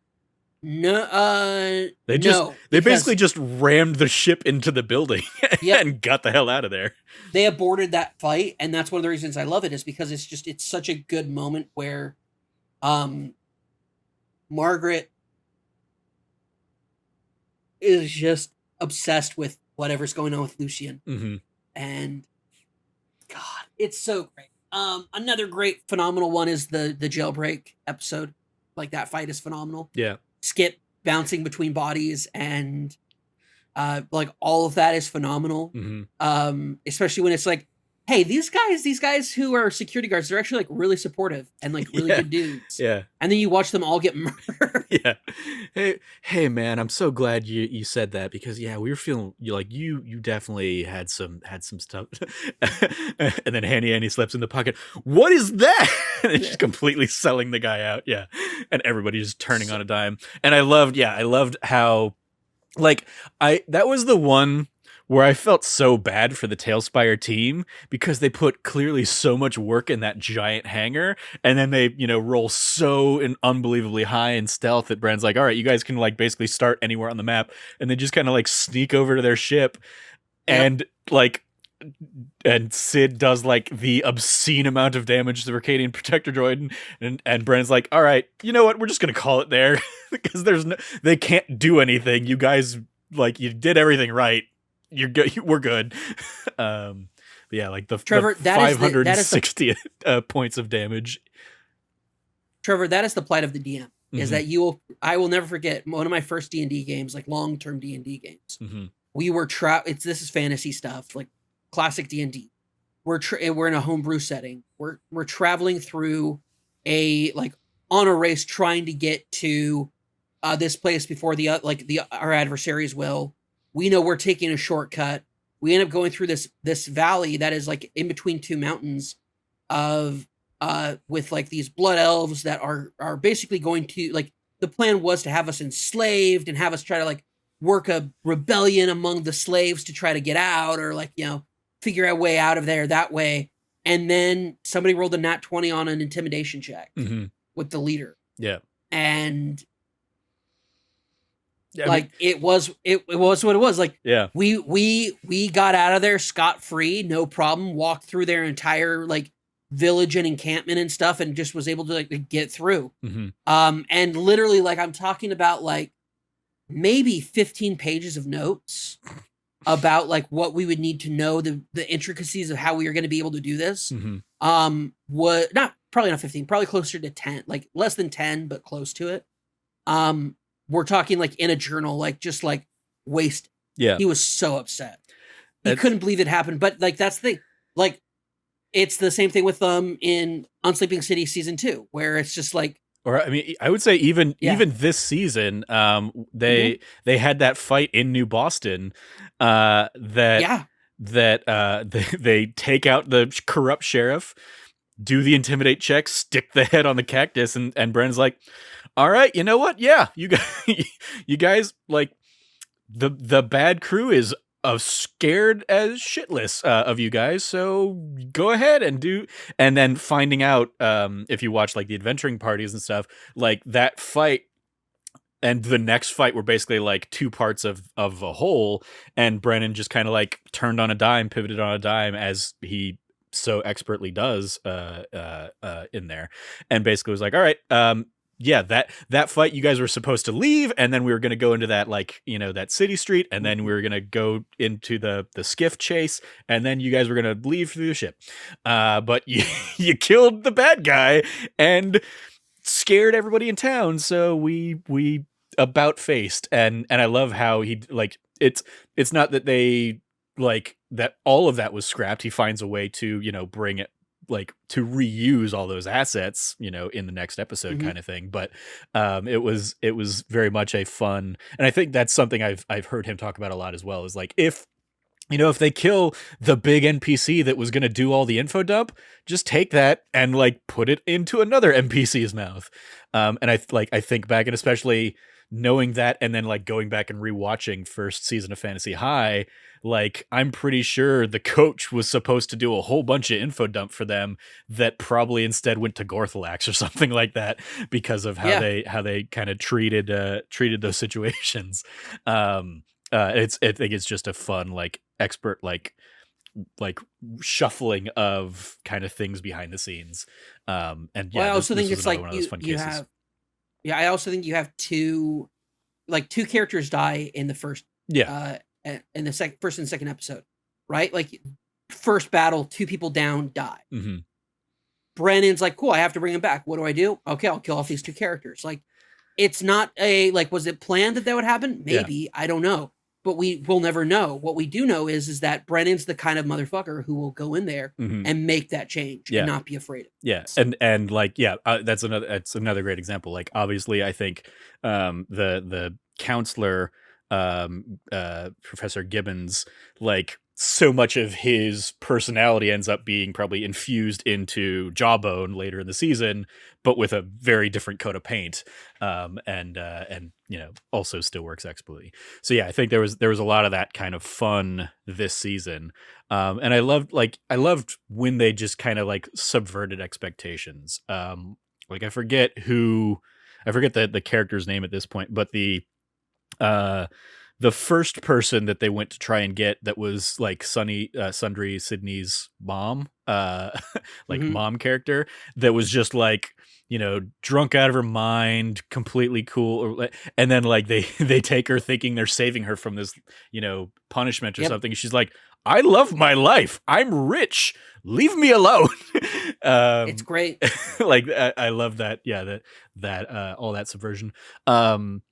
No. They basically just rammed the ship into the building and got the hell out of there. They aborted that fight, and that's one of the reasons I love it, is because it's such a good moment where, Margaret is just obsessed with whatever's going on with Lucien. Mm-hmm. And God, it's so great. Another great phenomenal one is the jailbreak episode. Like, that fight is phenomenal. Yeah. Skip bouncing between bodies and like all of that is phenomenal. Mm-hmm. Especially when it's like, hey, these guys who are security guards, they're actually like really supportive and like really good dudes. Yeah. And then you watch them all get murdered. Yeah. Hey man, I'm so glad you said that, because yeah, we were feeling you definitely had some stuff. And then Annie slips in the pocket. What is that? And just completely selling the guy out. Yeah. And everybody just turning on a dime. And I loved how like that was the one where I felt so bad for the Tailspire team, because they put clearly so much work in that giant hangar, and then they, roll so unbelievably high in stealth that Brand's like, all right, you guys can like basically start anywhere on the map, and they just kind of like sneak over to their ship. Yep. And Sid does like the obscene amount of damage to the Verkadian protector droid, and Brand's like, all right, you know what, we're just gonna call it there, because they can't do anything. You guys, like, you did everything right. You're good. We're good. But yeah, like Trevor, the 560 points of damage. Trevor, that is the plight of the DM. Mm-hmm. Is that I will never forget one of my first D&D games, like long-term D&D games. Mm-hmm. We were this is fantasy stuff, like classic D&D. We're in a homebrew setting. We're traveling through on a race, trying to get to this place before our adversaries will. We know we're taking a shortcut. We end up going through this valley that is like in between two mountains with like these blood elves that are basically going to, like, the plan was to have us enslaved and have us try to like work a rebellion among the slaves to try to get out, or like, figure a way out of there that way. And then somebody rolled a nat 20 on an intimidation check with the leader. Yeah. And yeah, like, it was what it was. Like, yeah, we got out of there scot-free, no problem, walked through their entire like village and encampment and stuff, and just was able to like get through. Mm-hmm. And literally, like, I'm talking about like maybe 15 pages of notes about like what we would need to know, the intricacies of how we are going to be able to do this. Mm-hmm. Probably not 15, probably closer to 10, like less than 10, but close to it. We're talking like in a journal, like just like wasted. Yeah. He was so upset. He couldn't believe it happened. But like, that's the thing. Like, it's the same thing with in Unsleeping City season 2, where it's just like, Or I mean, I would say Yeah. even this season, Hmm. they had that fight in New Boston, that Yeah. they take out the corrupt sheriff, do the intimidate check, stick the head on the cactus, and Brennan's like, "All right, you know what? Yeah, you guys, you guys like the bad crew is scared as shitless of you guys, so go ahead and do." And then finding out, if you watch like the adventuring parties and stuff, like that fight and the next fight were basically like two parts of a whole, and Brennan just kind of like turned on a dime, pivoted on a dime, as he so expertly does in there, and basically was like, all right, yeah, that fight, you guys were supposed to leave, and then we were going to go into that, like, you know, that city street, and then we were going to go into the skiff chase, and then you guys were going to leave through the ship, but you killed the bad guy and scared everybody in town, so we about faced. And I love how he, like, it's not that they, like, that all of that was scrapped. He finds a way to, you know, bring it, like, to reuse all those assets, you know, in the next episode, Hmm. kind of thing. But it was very much a fun, and I think that's something I've heard him talk about a lot as well, is like, if, you know, if they kill the big NPC that was going to do all the info dump, just take that and like put it into another NPC's mouth. And I think back, and especially knowing that, and then like going back and rewatching first season of Fantasy High, like, I'm pretty sure the coach was supposed to do a whole bunch of info dump for them that probably instead went to Gorthalax or something like that, because of Yeah. how they kind of treated those situations. I think it's just a fun, like, expert, like shuffling of kind of things behind the scenes. And Well, yeah, I also this think was it's another like one of those fun you cases. have, yeah, I also think you have two characters die in the first Yeah. in the first and second episode, right? Like, first battle, two people down, die. Hmm. Brennan's like, cool, I have to bring him back. What do I do? Okay, I'll kill off these two characters. Like, it's not a, like, was it planned that would happen? Yeah. Maybe, I don't know. But we will never know. What we do know is that Brennan's the kind of motherfucker who will go in there Hmm. and make that change and Yeah. not be afraid of Yeah, it. and like, yeah, that's another great example. Like, obviously, I think the counselor, Professor Gibbons, like, so much of his personality ends up being probably infused into Jawbone later in the season, but with a very different coat of paint, and you know, also still works expertly. So yeah, I think there was a lot of that kind of fun this season. And I loved when they just kind of like subverted expectations. Like, I forget the character's name at this point, but uh the first person that they went to try and get, that was like Sundry Sydney's mom, like, Hmm. mom character, that was just like, you know, drunk out of her mind, completely cool, and then like they take her thinking they're saving her from this, you know, punishment or Yep, something. She's like, I love my life, I'm rich, leave me alone. it's um great. like, I love that. Yeah, that all that subversion.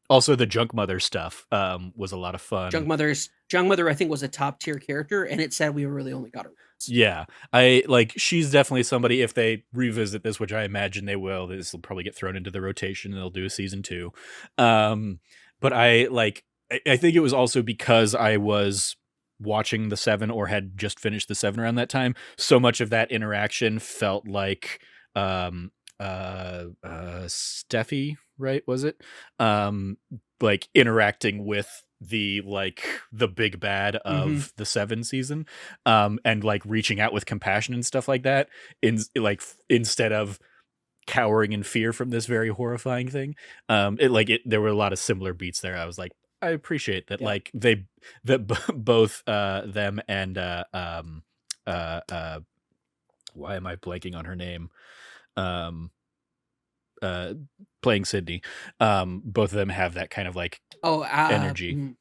Also, the junk mother stuff was a lot of fun. Junk Mother, I think, was a top tier character, and it said we really only got her once. Yeah, I like, she's definitely somebody, if they revisit this, which I imagine they will, this will probably get thrown into the rotation and they'll do a season 2. um but I think it was also because I was watching the 7, or had just finished the 7 around that time, so much of that interaction felt like, um Steffi, right, was it, like, interacting with the big bad Hmm. of the 7 season, and like reaching out with compassion and stuff like that, instead of cowering in fear from this very horrifying thing. There were a lot of similar beats there. I was like, I appreciate that, Yeah. like, both them and why am I blanking on her name, um uh playing Sydney, both of them have that kind of like Oh, energy.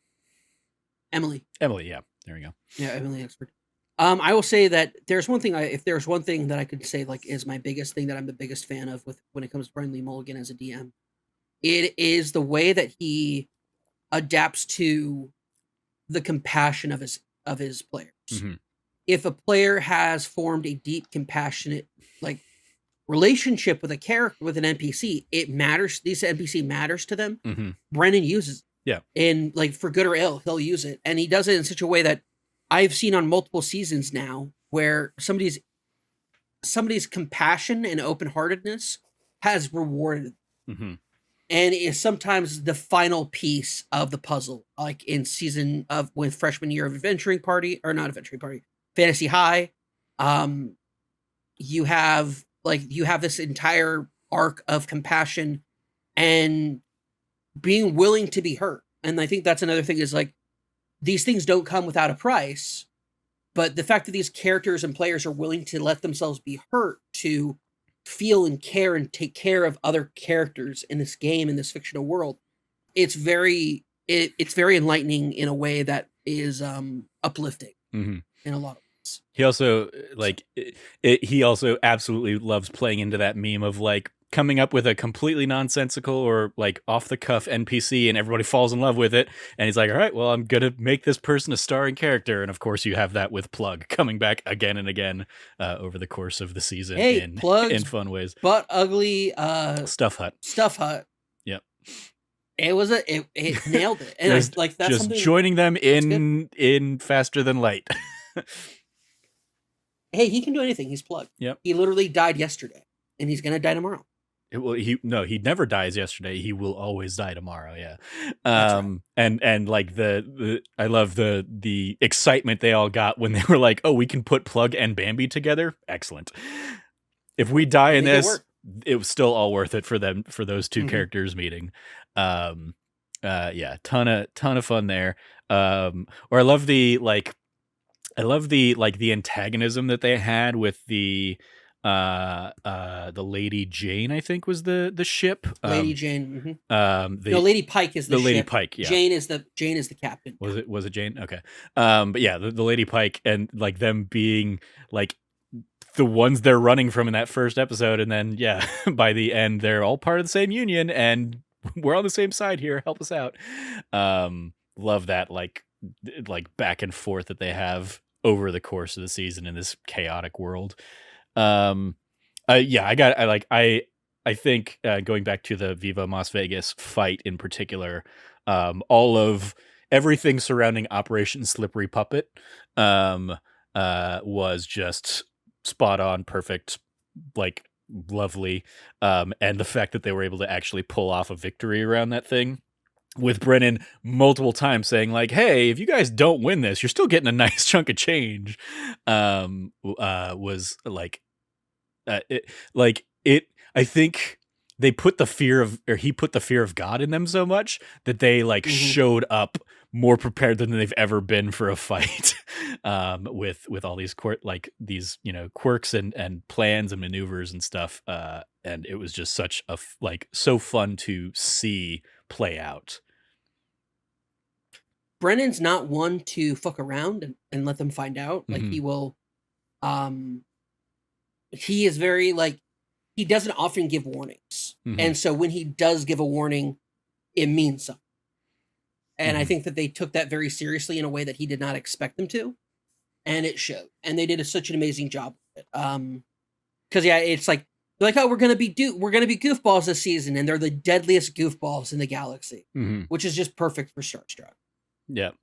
Emily. Emily, yeah, there we go. Yeah, Emily Expert. I will say that there's one thing, if there's one thing that I could say, like, is my biggest thing that I'm the biggest fan of with when it comes to Brian Lee Mulligan as a DM, it is the way that he adapts to the compassion of his players. Hmm. If a player has formed a deep, compassionate, like, relationship with a character, with an NPC, it matters. This NPC matters to them. Brennan uses it. Yeah. And like, for good or ill, he'll use it. And he does it in such a way that I've seen on multiple seasons now, where somebody's compassion and open-heartedness has rewarded them. And is sometimes the final piece of the puzzle, like in season of with freshman year of Fantasy High. You have this entire arc of compassion and being willing to be hurt. And I think that's another thing, is like, these things don't come without a price, but the fact that these characters and players are willing to let themselves be hurt to feel and care and take care of other characters in this game, in this fictional world, it's very enlightening in a way that is uplifting in a lot of ways. He also he also absolutely loves playing into that meme of like coming up with a completely nonsensical or like off the cuff NPC and everybody falls in love with it. And he's like, all right, well, I'm going to make this person a starring character. And of course you have that with Plug coming back again and again over the course of the season in fun ways. But ugly Stuff Hut. Yep. It nailed it. And that's just something joining them in Faster Than Light. Hey, he can do anything. He's Plug. Yep. He literally died yesterday and he's going to die tomorrow. He never dies yesterday. He will always die tomorrow. Yeah. Right. And like I love the excitement they all got when they were like, oh, we can put Plug and Bambi together. Excellent. If we die in this, it was still all worth it for them, for those two characters meeting. Yeah, ton of fun there. Or I love the antagonism that they had with the Lady Jane, I think was the ship. Lady Jane. Lady Pike is the ship. Lady Pike. Yeah. Jane is the captain. Was it Jane? Okay. But yeah, the Lady Pike, and like them being like the ones they're running from in that first episode, and then yeah, by the end they're all part of the same union, and we're on the same side here. Help us out. Love that like back and forth that they have over the course of the season in this chaotic world. I think going back to the Viva Las Vegas fight in particular, all of everything surrounding Operation Slippery Puppet was just spot on, perfect, like lovely. And the fact that they were able to actually pull off a victory around that thing, with Brennan multiple times saying like, hey, if you guys don't win this, you're still getting a nice chunk of change, was like, I think he put the fear of God in them so much that they like showed up more prepared than they've ever been for a fight, with all these quirks and plans and maneuvers and stuff. And it was just such so fun to see play out. Brennan's not one to fuck around and let them find out. Like he will, he is very he doesn't often give warnings. And so when he does give a warning, it means something. And I think that they took that very seriously in a way that he did not expect them to. And it showed. And they did such an amazing job with it. Cause yeah, it's like, they're like, oh, we're gonna be goofballs this season, and they're the deadliest goofballs in the galaxy, which is just perfect for Starstruck. Yeah,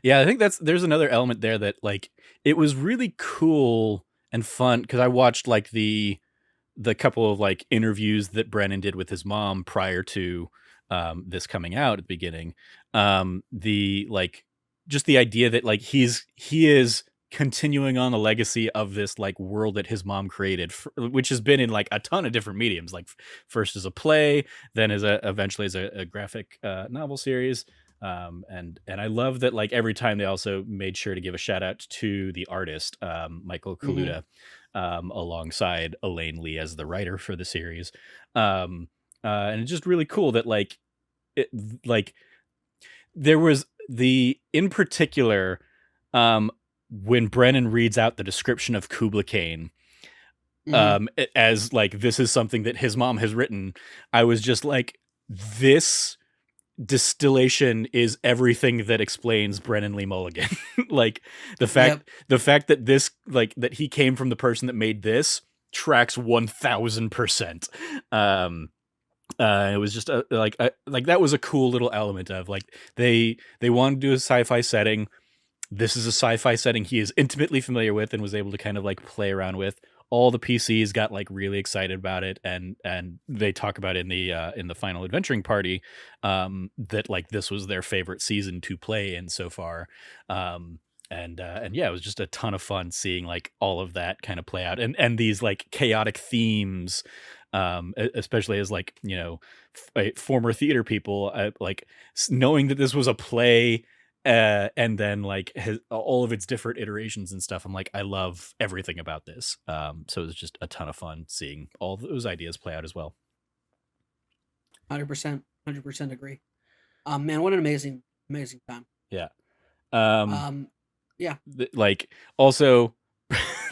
I think there's another element there that like it was really cool and fun, because I watched like the couple of like interviews that Brennan did with his mom prior to this coming out at the beginning. Just the idea that like he is continuing on the legacy of this like world that his mom created, which has been in like a ton of different mediums, like first as a play, then eventually as a graphic novel series. And I love that like every time they also made sure to give a shout out to the artist, Michael Kaluta, alongside Elaine Lee as the writer for the series. And it's just really cool that there was in particular, when Brennan reads out the description of Kubla Kane, as like, this is something that his mom has written, I was just like, this distillation is everything that explains Brennan Lee Mulligan. Like the fact that this, like, that he came from the person that made this tracks 1000%. It was just like that was a cool little element of like they wanted to do a sci-fi setting. This is a sci-fi setting he is intimately familiar with and was able to kind of like play around with. All the PCs got like really excited about it, and they talk about in the final adventuring party that like this was their favorite season to play in so far. And yeah, it was just a ton of fun seeing like all of that kind of play out, and these like chaotic themes, especially as like, you know, former theater people, like knowing that this was a play, and then like all of its different iterations and stuff. I'm like, I love everything about this. So it was just a ton of fun seeing all those ideas play out as well. 100%, 100% agree. Man, what an amazing time. Yeah. Yeah. Like also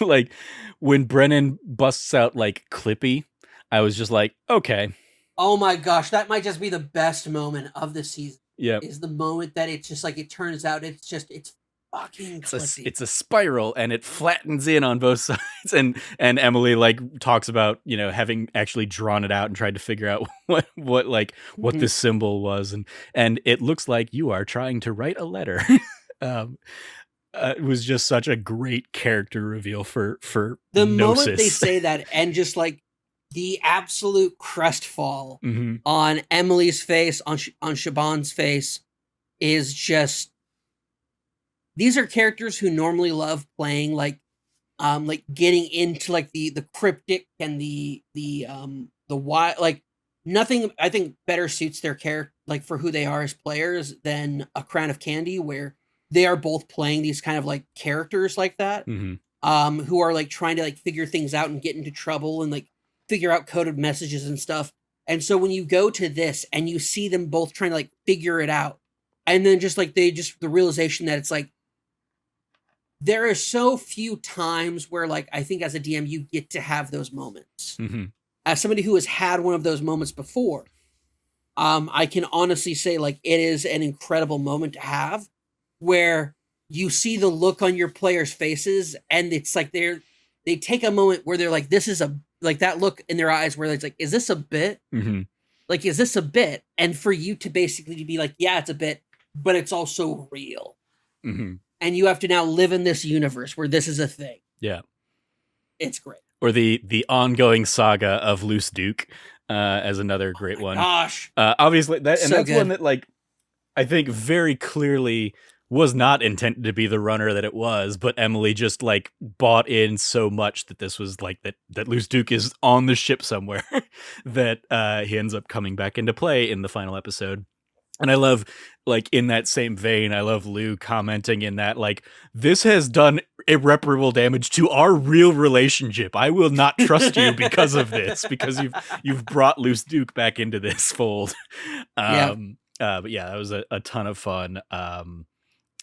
like when Brennan busts out like Clippy, I was just like, okay. Oh my gosh, that might just be the best moment of the season. Yeah. Is the moment that it's just like, it turns out it's fucking Clippy. It's a spiral, and it flattens in on both sides, and Emily like talks about, you know, having actually drawn it out and tried to figure out what this symbol was, and it looks like you are trying to write a letter. It was just such a great character reveal for the Gnosis. moment they say that, and just like the absolute crestfall on Emily's face, on Shaban's face, is just, these are characters who normally love playing like getting into like the cryptic and the why, like nothing I think better suits their character, like for who they are as players, than A Crown of Candy, where they are both playing these kind of like characters like that, who are like trying to like figure things out and get into trouble and like figure out coded messages and stuff. And so when you go to this and you see them both trying to like figure it out, and then just like the realization that it's like, there are so few times where like, I think as a DM, you get to have those moments. As somebody who has had one of those moments before, I can honestly say like, it is an incredible moment to have, where you see the look on your players' faces, and it's like they take a moment where they're like, this is like that look in their eyes where it's like, is this a bit? Like, is this a bit? And for you to basically be like, yeah, it's a bit, but it's also real. And you have to now live in this universe where this is a thing. Yeah. It's great. Or the ongoing saga of Loose Duke, as another great one. Gosh. Obviously that, and so that's good. one that like, I think very clearly was not intended to be the runner that it was, but Emily just like bought in so much that this was like that Loose Duke is on the ship somewhere, that he ends up coming back into play in the final episode. And I love, like, in that same vein, I love Lou commenting in that, like, this has done irreparable damage to our real relationship. I will not trust you because of this, because you've brought Loose Duke back into this fold. But yeah, that was a ton of fun. And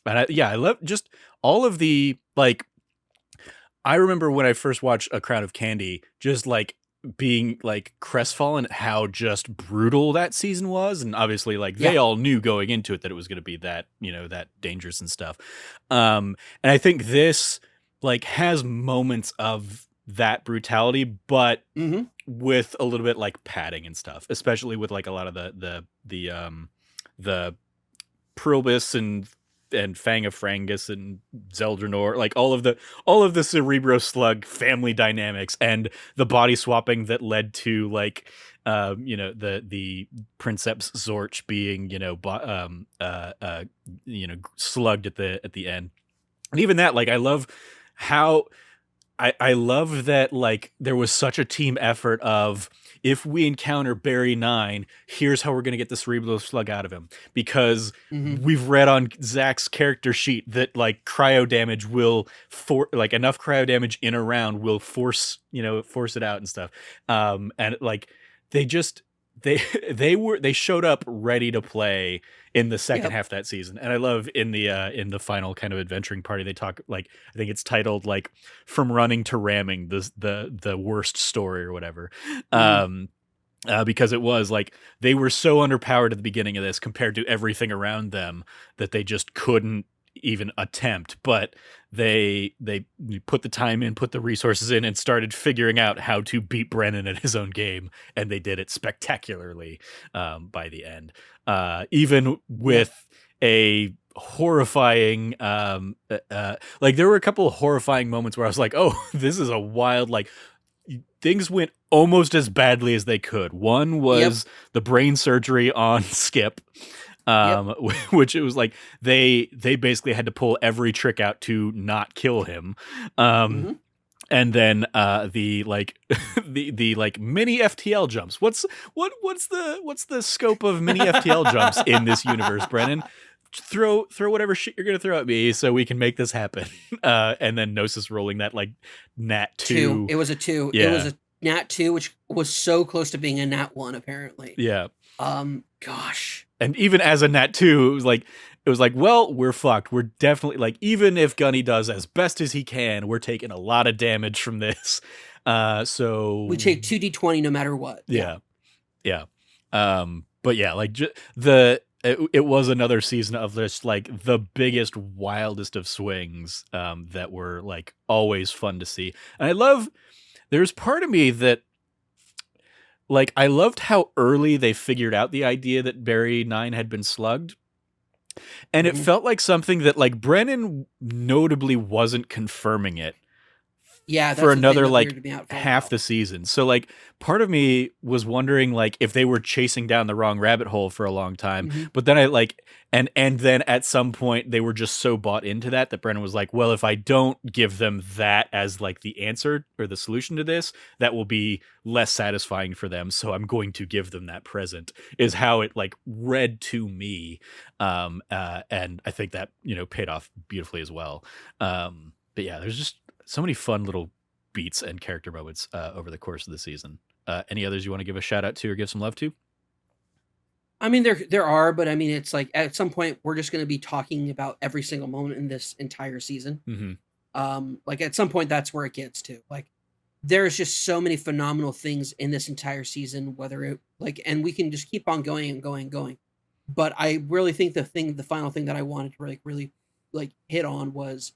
I love just all of the, like, I remember when I first watched A Crown of Candy, just like being like crestfallen at how just brutal that season was. And obviously like they all knew going into it that it was going to be that, you know, that dangerous and stuff. And I think this like has moments of that brutality, but with a little bit like padding and stuff, especially with like a lot of the Prilbus and Fang of Frangus and Zeldranor, like all of the Cerebro Slug family dynamics, and the body swapping that led to like you know, the Princeps Zorch being, you know, slugged at the end. And even that, like, I love how I love that, like, there was such a team effort of, if we encounter Barry 9, here's how we're going to get the Cerebral Slug out of him. Because we've read on Zach's character sheet that, like, cryo damage will, enough cryo damage in a round will force it out and stuff. And, like, they showed up ready to play in the second half of that season. And I love in the final kind of adventuring party, they talk, like, I think it's titled like From Running to Ramming, the worst story or whatever. Because it was like, they were so underpowered at the beginning of this compared to everything around them that they just couldn't even attempt, but they put the time in, put the resources in, and started figuring out how to beat Brennan at his own game, and they did it spectacularly by the end. Even Yep. with a horrifying like there were a couple of horrifying moments where I was like, oh, this is a wild, like, things went almost as badly as they could. One Yep. was the brain surgery on Skip, Yep. which it was like they basically had to pull every trick out to not kill him. Hmm. And then the like the like mini FTL jumps. What's the scope of mini FTL jumps in this universe, Brennan? Throw whatever shit you're gonna throw at me so we can make this happen. And then Gnosis rolling that like nat 2. 2. It was a 2. It was Yeah. a nat 2, which was so close to being a nat 1 apparently. Yeah. Gosh. And even as a nat 2, it was like, well, we're fucked. We're definitely, like, even if Gunny does as best as he can, we're taking a lot of damage from this. So We take 2d20 no matter what. yeah. Yeah. But yeah, like it was another season of this, like, the biggest, wildest of swings that were like always fun to see. And there's part of me that, like, I loved how early they figured out the idea that Barry 9 had been slugged. And it Mhm. felt like something that, like, Brennan notably wasn't confirming it Yeah, for that's the thing another, that like, weirded me out for a half while. the season. So, like, part of me was wondering, like, if they were chasing down the wrong rabbit hole for a long time. Mhm. But then I, like, and then at some point they were just so bought into that Brennan was like, well, if I don't give them that as, like, the answer or the solution to this, that will be less satisfying for them. So I'm going to give them that present, is how it, like, read to me. And I think that, paid off beautifully as well. But yeah, there's just so many fun little beats and character moments over the course of the season. Any others you want to give a shout out to or give some love to? I mean, there are, but I mean, it's like at some point we're just going to be talking about every single moment in this entire season. Mm-hmm. Like at some point, that's where it gets to. Like, there's just so many phenomenal things in this entire season. Whether it like, and we can just keep on going and going and going. But I really think the final thing that I wanted to really like hit on was,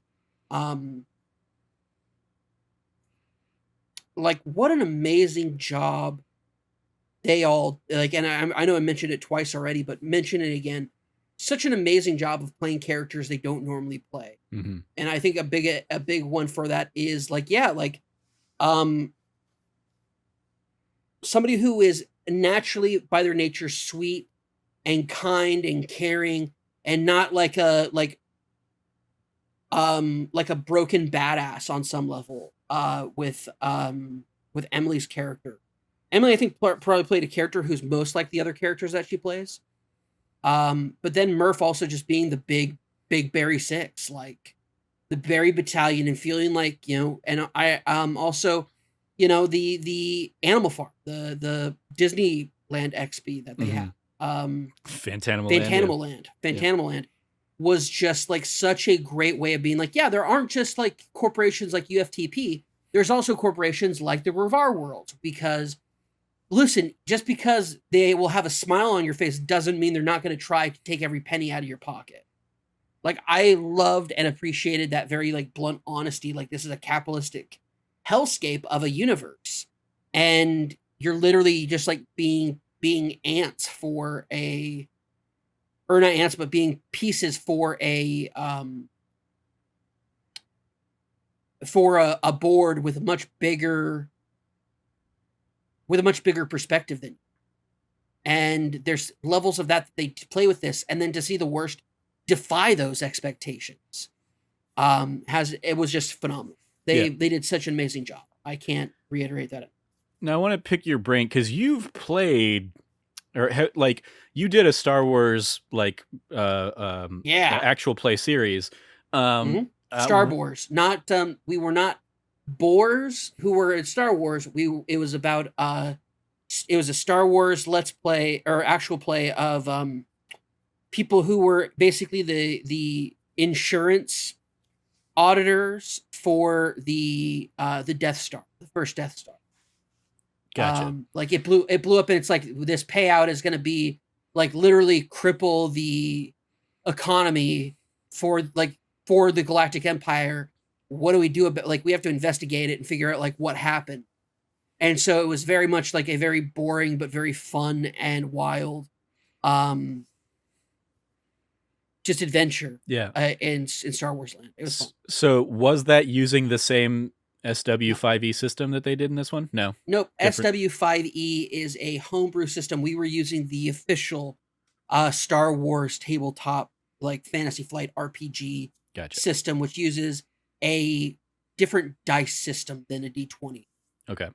um, like what an amazing job they all like, and I know I mentioned it twice already, but mention it again. Such an amazing job of playing characters they don't normally play, Mm-hmm. and I think a big one for that is like, yeah, like, um, somebody who is naturally by their nature sweet and kind and caring, and not like a broken badass on some level. With Emily's character, Emily, I think probably played a character who's most like the other characters that she plays. But then Murph also just being the big Barry Six, like the Barry Battalion, and feeling like, and I also, the Animal Farm, the Disneyland XP that they Mm-hmm. have. Fantanimal Land. Yeah. Fantanimal Land. Fantanimal Land was just like such a great way of being like, yeah, there aren't just like corporations like UFTP. There's also corporations like the Revar World, because listen, just because they will have a smile on your face doesn't mean they're not going to try to take every penny out of your pocket. Like, I loved and appreciated that very like blunt honesty. Like, this is a capitalistic hellscape of a universe, and you're literally just like being ants for a, or not ants, but being pieces for a board with a much bigger perspective than you. And there's levels of that they play with this, and then to see the worst defy those expectations, it was just phenomenal. They did such an amazing job. I can't reiterate that. Now I want to pick your brain, because you've played, or like, you did a Star Wars, like, Yeah. actual play series. Mhm. Star Wars. Not we were not boars who were in Star Wars. It was about it was a Star Wars let's play, or actual play, of people who were basically the insurance auditors for the Death Star, the first Death Star. Gotcha. Like it blew up, and it's like, this payout is going to be like literally cripple the economy for like for the Galactic Empire, what do we do about, like, we have to investigate it and figure out like what happened. And so it was very much like a very boring but very fun and wild um just adventure Yeah. in Star Wars land. It was fun. So was that using the same No. SW5E system that they did in this one? No. Nope. Different. SW5E is a homebrew system. We were using the official Star Wars tabletop like Fantasy Flight RPG Gotcha. system, which uses a different dice system than a D20 Okay.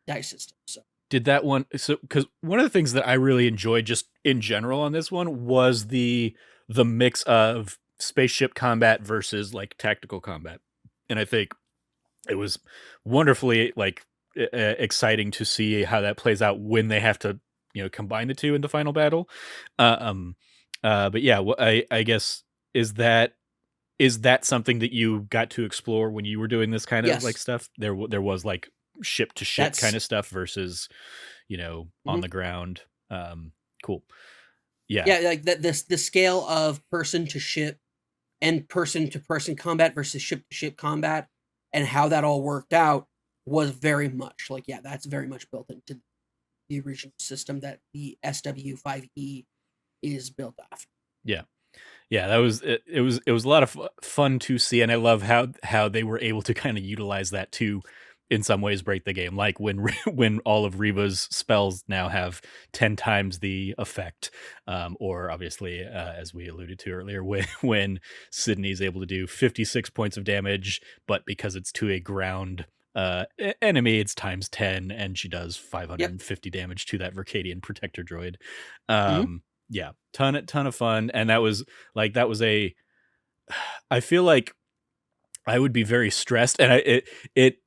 dice system. So Did that one, so because one of the things that I really enjoyed just in general on this one was the mix of spaceship combat versus like tactical combat. And I think it was wonderfully like exciting to see how that plays out when they have to, combine the two in the final battle. Uh, um, but yeah, I guess is that something that you got to explore when you were doing this kind of like yes, stuff? There was like ship to ship kind that's of stuff versus, on mhm. the ground. Cool. Yeah. Yeah, like the scale of person to ship and person to person combat versus ship to ship combat and how that all worked out was very much like, yeah, that's very much built into the original system that the SW5E is built off. Yeah. Yeah, that was it. It was a lot of fun to see, and I love how they were able to kind of utilize that to, in some ways, break the game. Like when when all of Reva's spells now have 10 times the effect, or obviously, as we alluded to earlier, when Sydney's able to do 56 points of damage, but because it's to a ground enemy, it's times 10, and she does Yep. 550 damage to that Verkadian protector droid. Hmm. Yeah, ton of fun, and that was a I feel like I would be very stressed, and it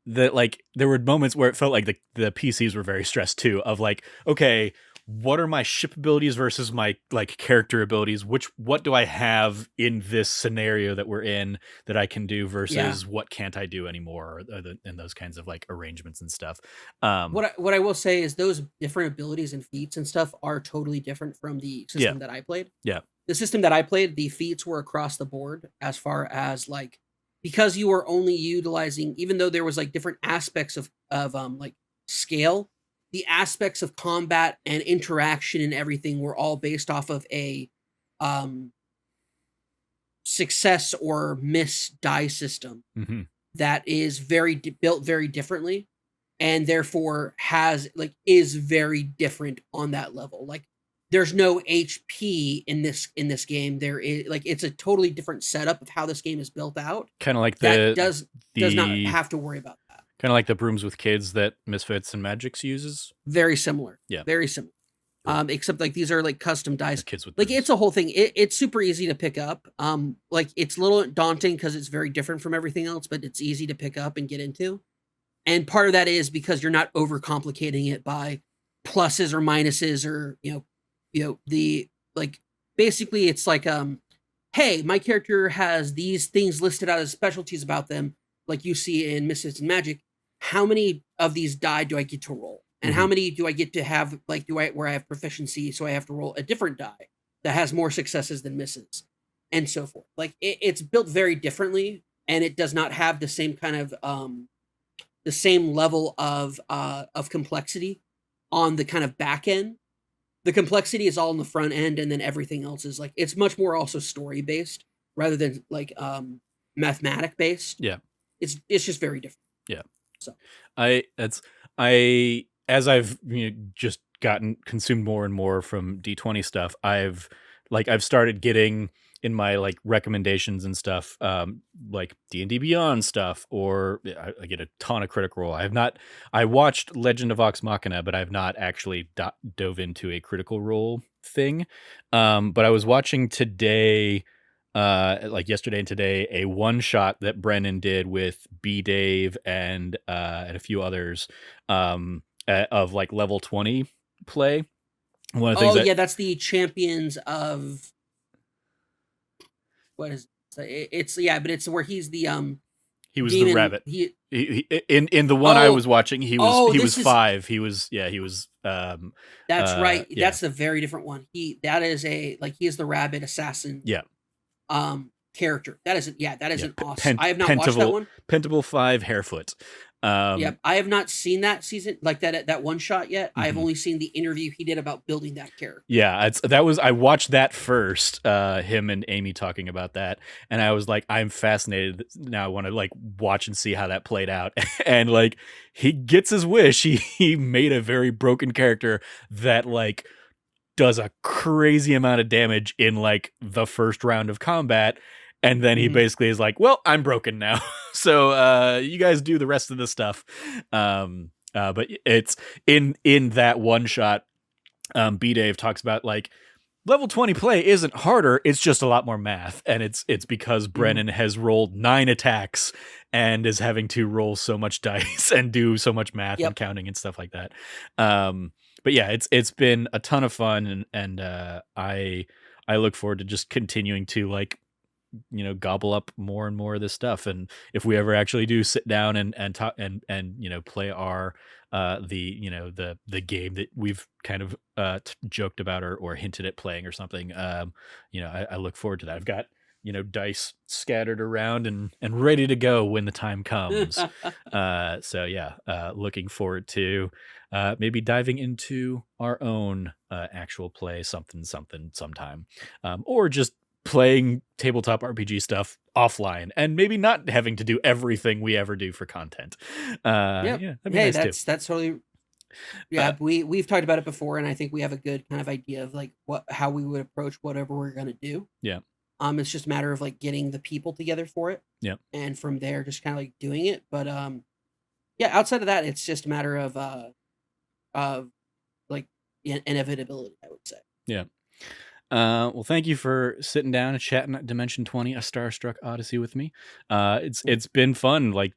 that like there were moments where it felt like the PCs were very stressed too, of like, okay, what are my ship abilities versus my like character abilities? What do I have in this scenario that we're in that I can do Yeah. versus what can't I do anymore, and those kinds of like arrangements and stuff. What I will say is those different abilities and feats and stuff are totally different from the Yeah, system that I played. yeah, The system that I played, the feats were across the board as far as like, because you were only utilizing, even though there was like different aspects of like scale, the aspects of combat and interaction and everything were all based off of a um success or miss die system hmm that is built very differently, and therefore has like is very different on that level. Like there's no HP in this game. There is like it's a totally different setup of how this game is built out kind of like that the does not the have to worry about that. kind of like the brooms with kids that Misfits and Magics uses. Very similar. Yeah, Very similar. cool. Except like these are like custom Or dice. kids with Like brooms. it's a whole thing. It's super easy to pick up. Like it's a little daunting because it's very different from everything else, but it's easy to pick up and get into. And part of that is because you're not overcomplicating it by pluses or minuses or the like. Basically, it's like hey, my character has these things listed out as specialties about them, like you see in Misfits and Magic. How many of these die do I get to roll? And how hmm many do I get to have, like, do I, where I have proficiency, so I have to roll a different die that has more successes than misses, and so forth. Like, it's built very differently, and it does not have the same kind of, the same level of complexity on the kind of back end. The complexity is all on the front end, and then everything else is like it's much more also story based rather than like mathematic based. Yeah, It's just very different. yeah. So I as I've just gotten consumed more and more from D20 stuff, I've started getting in my like recommendations and stuff, like D&D Beyond stuff, or I get a ton of Critical Role. I watched Legend of Vox Machina, but I've not actually dove into a Critical Role thing. But I was watching today, like yesterday and today, a one shot that Brennan did with B Dave and a few others, of like level 20 play. One of the things oh that yeah, that's the champions of what is it? So it's yeah, but it's where he's the he was the demon. rabbit. He In the one I oh was watching, oh he was this is 5. He was that's right. yeah. That's a very different one. He that is a like he is the rabbit assassin. Yeah. character. That is that is Yeah, an awesome. I have not watched that Pentable one. Pentable 5 Harefoot. Yep, I have not seen that season like that one shot yet. I have Mhm. only seen the interview he did about building that character. Yeah, I watched that first, him and Amy talking about that, and I was like, I'm fascinated now. I want to like watch and see how that played out. And like he gets his wish. He made a very broken character that like does a crazy amount of damage in like the first round of combat, and then he Mhm. basically is like, well, I'm broken now. So you guys do the rest of the stuff. But it's in that one shot, B Dave talks about like level 20 play isn't harder, it's just a lot more math, and it's because Mhm. Brennan has rolled 9 attacks and is having to roll so much dice and do so much math and Yep. counting and stuff like that. But yeah, it's been a ton of fun, and I look forward to just continuing to like gobble up more and more of this stuff. And if we ever actually do sit down and talk and play our the game that we've kind of joked about or hinted at playing or something, I look forward to that. I've got dice scattered around and ready to go when the time comes. So yeah, looking forward to maybe diving into our own actual play something sometime, or just playing tabletop RPG stuff offline and maybe not having to do everything we ever do for content. Yep. Yeah, that'd be Hey, nice too. that's totally Uh, yeah. We've talked about it before, and I think we have a good kind of idea of like what how we would approach whatever we're gonna do. yeah, It's just a matter of like getting the people together for it, yeah, and from there just kind of like doing it. But yeah, outside of that, it's just a matter of like inevitability, I would say. yeah. Well, thank you for sitting down and chatting at Dimension 20, a Starstruck Odyssey with me. It's been fun, like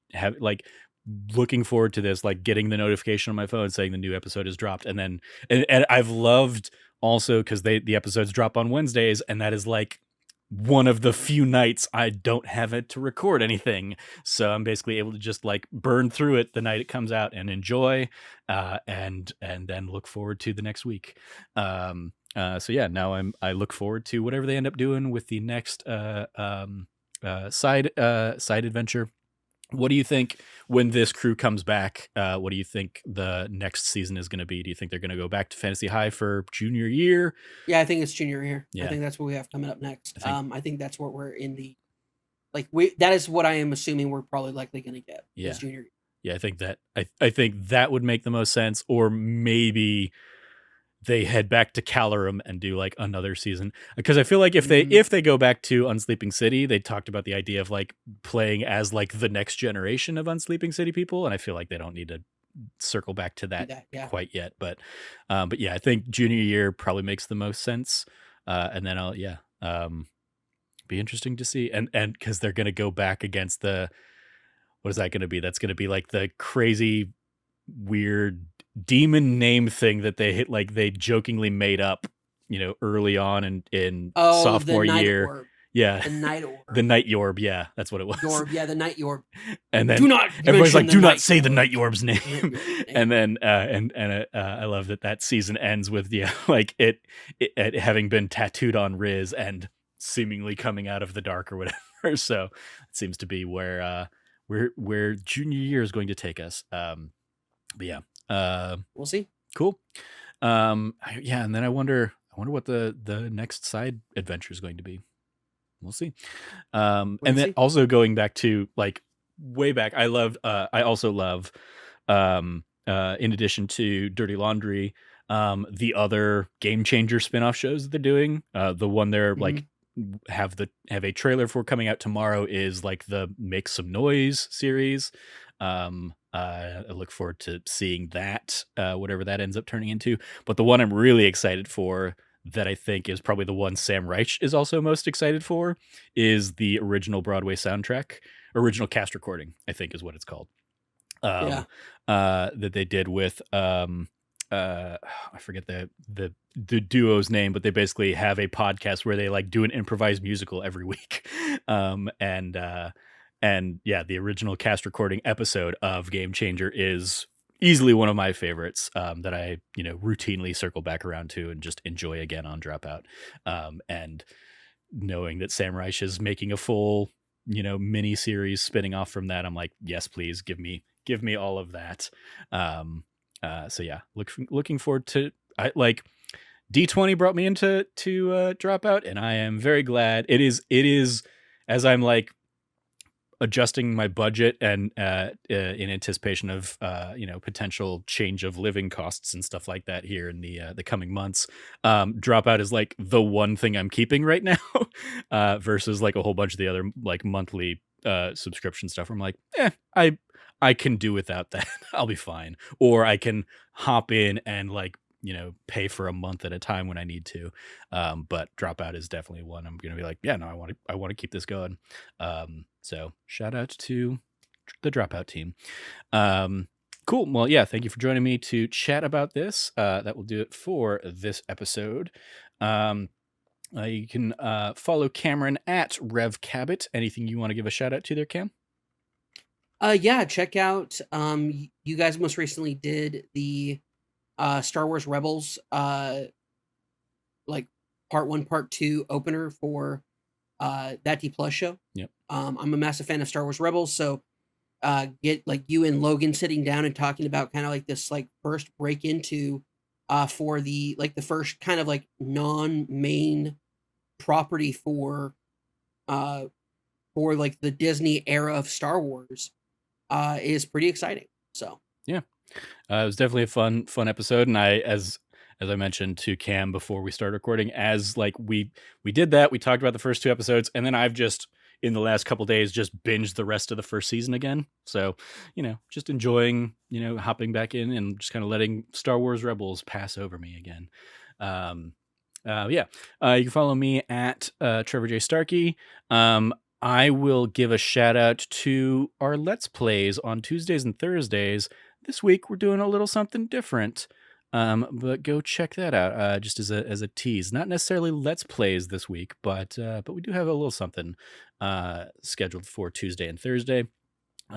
looking forward to this, like getting the notification on my phone saying the new episode is dropped, and then and I've loved also because the episodes drop on Wednesdays, and that is like one of the few nights I don't have it to record anything, so I'm basically able to just like burn through it the night it comes out and enjoy, and then look forward to the next week. So yeah, now I look forward to whatever they end up doing with the next side adventure. What do you think when this crew comes back? What do you think the next season is going to be? Do you think they're going to go back to Fantasy High for junior year? Yeah, I think it's junior year. I Yeah, think that's what we have coming up next. I think I think that's what we're in the like we that is what I am assuming we're probably likely going to get yeah, is junior year. yeah. I think that I think that would make the most sense, or maybe they head back to Calorum and do like another season, because I feel like Mhm. if they go back to Unsleeping City, they talked about the idea of like playing as like the next generation of Unsleeping City people, and I feel like they don't need to circle back to Do that that, yeah. quite yet. But yeah, I think junior year probably makes the most sense. And then be interesting to see, and because they're gonna go back against the what is that going to be? That's going to be like the crazy weird demon name thing that they hit, like they jokingly made up, early on in Oh, the sophomore night year. orb. Yeah. The night The orb. night yorb. Yeah, that's what it was. Yorb, yeah, the night yorb. And Do then not everybody's mention like, the do not night say the night yorb. yorb's name. Night yorb's name. And then I love that season ends with like it having been tattooed on Riz and seemingly coming out of the dark or whatever. So it seems to be where junior year is going to take us. But yeah, We'll see. cool. Yeah, and then I wonder what the next side adventure is going to be. We'll see. Wait And and then see. also going back to like way back, I also love, in addition to Dirty Laundry, the other Game Changer spin-off shows that they're doing. The one they're like Mhm. have a trailer for coming out tomorrow is like the Make Some Noise series. I look forward to seeing that, whatever that ends up turning into. But the one I'm really excited for, that I think is probably the one Sam Reich is also most excited for, is the original Broadway soundtrack, original cast recording, I think is what it's called. Yeah. That they did with I forget the duo's name, but they basically have a podcast where they like do an improvised musical every week. And yeah, the original cast recording episode of Game Changer is easily one of my favorites, that I routinely circle back around to and just enjoy again on Dropout. And knowing that Samurai is making a full, mini series spinning off from that, I'm like, yes, please give me all of that. So yeah, looking forward to. I like D20 brought me into Dropout, and I am very glad. It is as I'm like adjusting my budget and in anticipation of potential change of living costs and stuff like that here in the coming months. Dropout is like the one thing I'm keeping right now, versus like a whole bunch of the other like monthly subscription stuff where I'm like, I can do without that. I'll be fine. Or I can hop in and like, pay for a month at a time when I need to. But Dropout is definitely one I'm going to be like, yeah, no, I want to keep this going. So shout out to the Dropout team. Cool. Well, yeah, thank you for joining me to chat about this. That will do it for this episode. You can follow Cameron at Rev Cabot. Anything you want to give a shout out to there, Cam? Yeah, check out. You guys most recently did the Star Wars Rebels, like part 1, part 2 opener for that D Plus show. Yep. I'm a massive fan of Star Wars Rebels, so get like you and Logan sitting down and talking about kind of like this like first break into for the like the first kind of like non-main property for like the Disney era of Star Wars is pretty exciting. So yeah, it was definitely a fun episode, and as I mentioned to Cam before we started recording, as like we did that, we talked about the first 2 episodes, and then I've just in the last couple days just binged the rest of the first season again. So, just enjoying, hopping back in and just kind of letting Star Wars Rebels pass over me again. You can follow me at Trevor J. Starkey. I will give a shout out to our Let's Plays on Tuesdays and Thursdays. This week we're doing a little something different. But go check that out. Just as a tease, not necessarily Let's Plays this week, but we do have a little something scheduled for Tuesday and Thursday.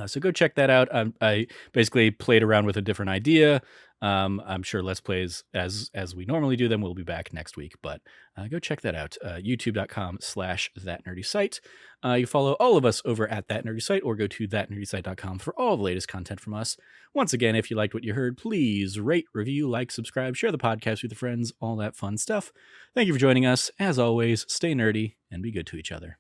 So go check that out. I basically played around with a different idea. I'm sure Let's Plays as we normally do them will be back next week, but go check that out. youtube.com/thatnerdysite. You follow all of us over at That Nerdy Site, or go to thatnerdysite.com for all the latest content from us. Once again, if you liked what you heard, please rate, review, like, subscribe, share the podcast with your friends, all that fun stuff. Thank you for joining us. As always, stay nerdy and be good to each other.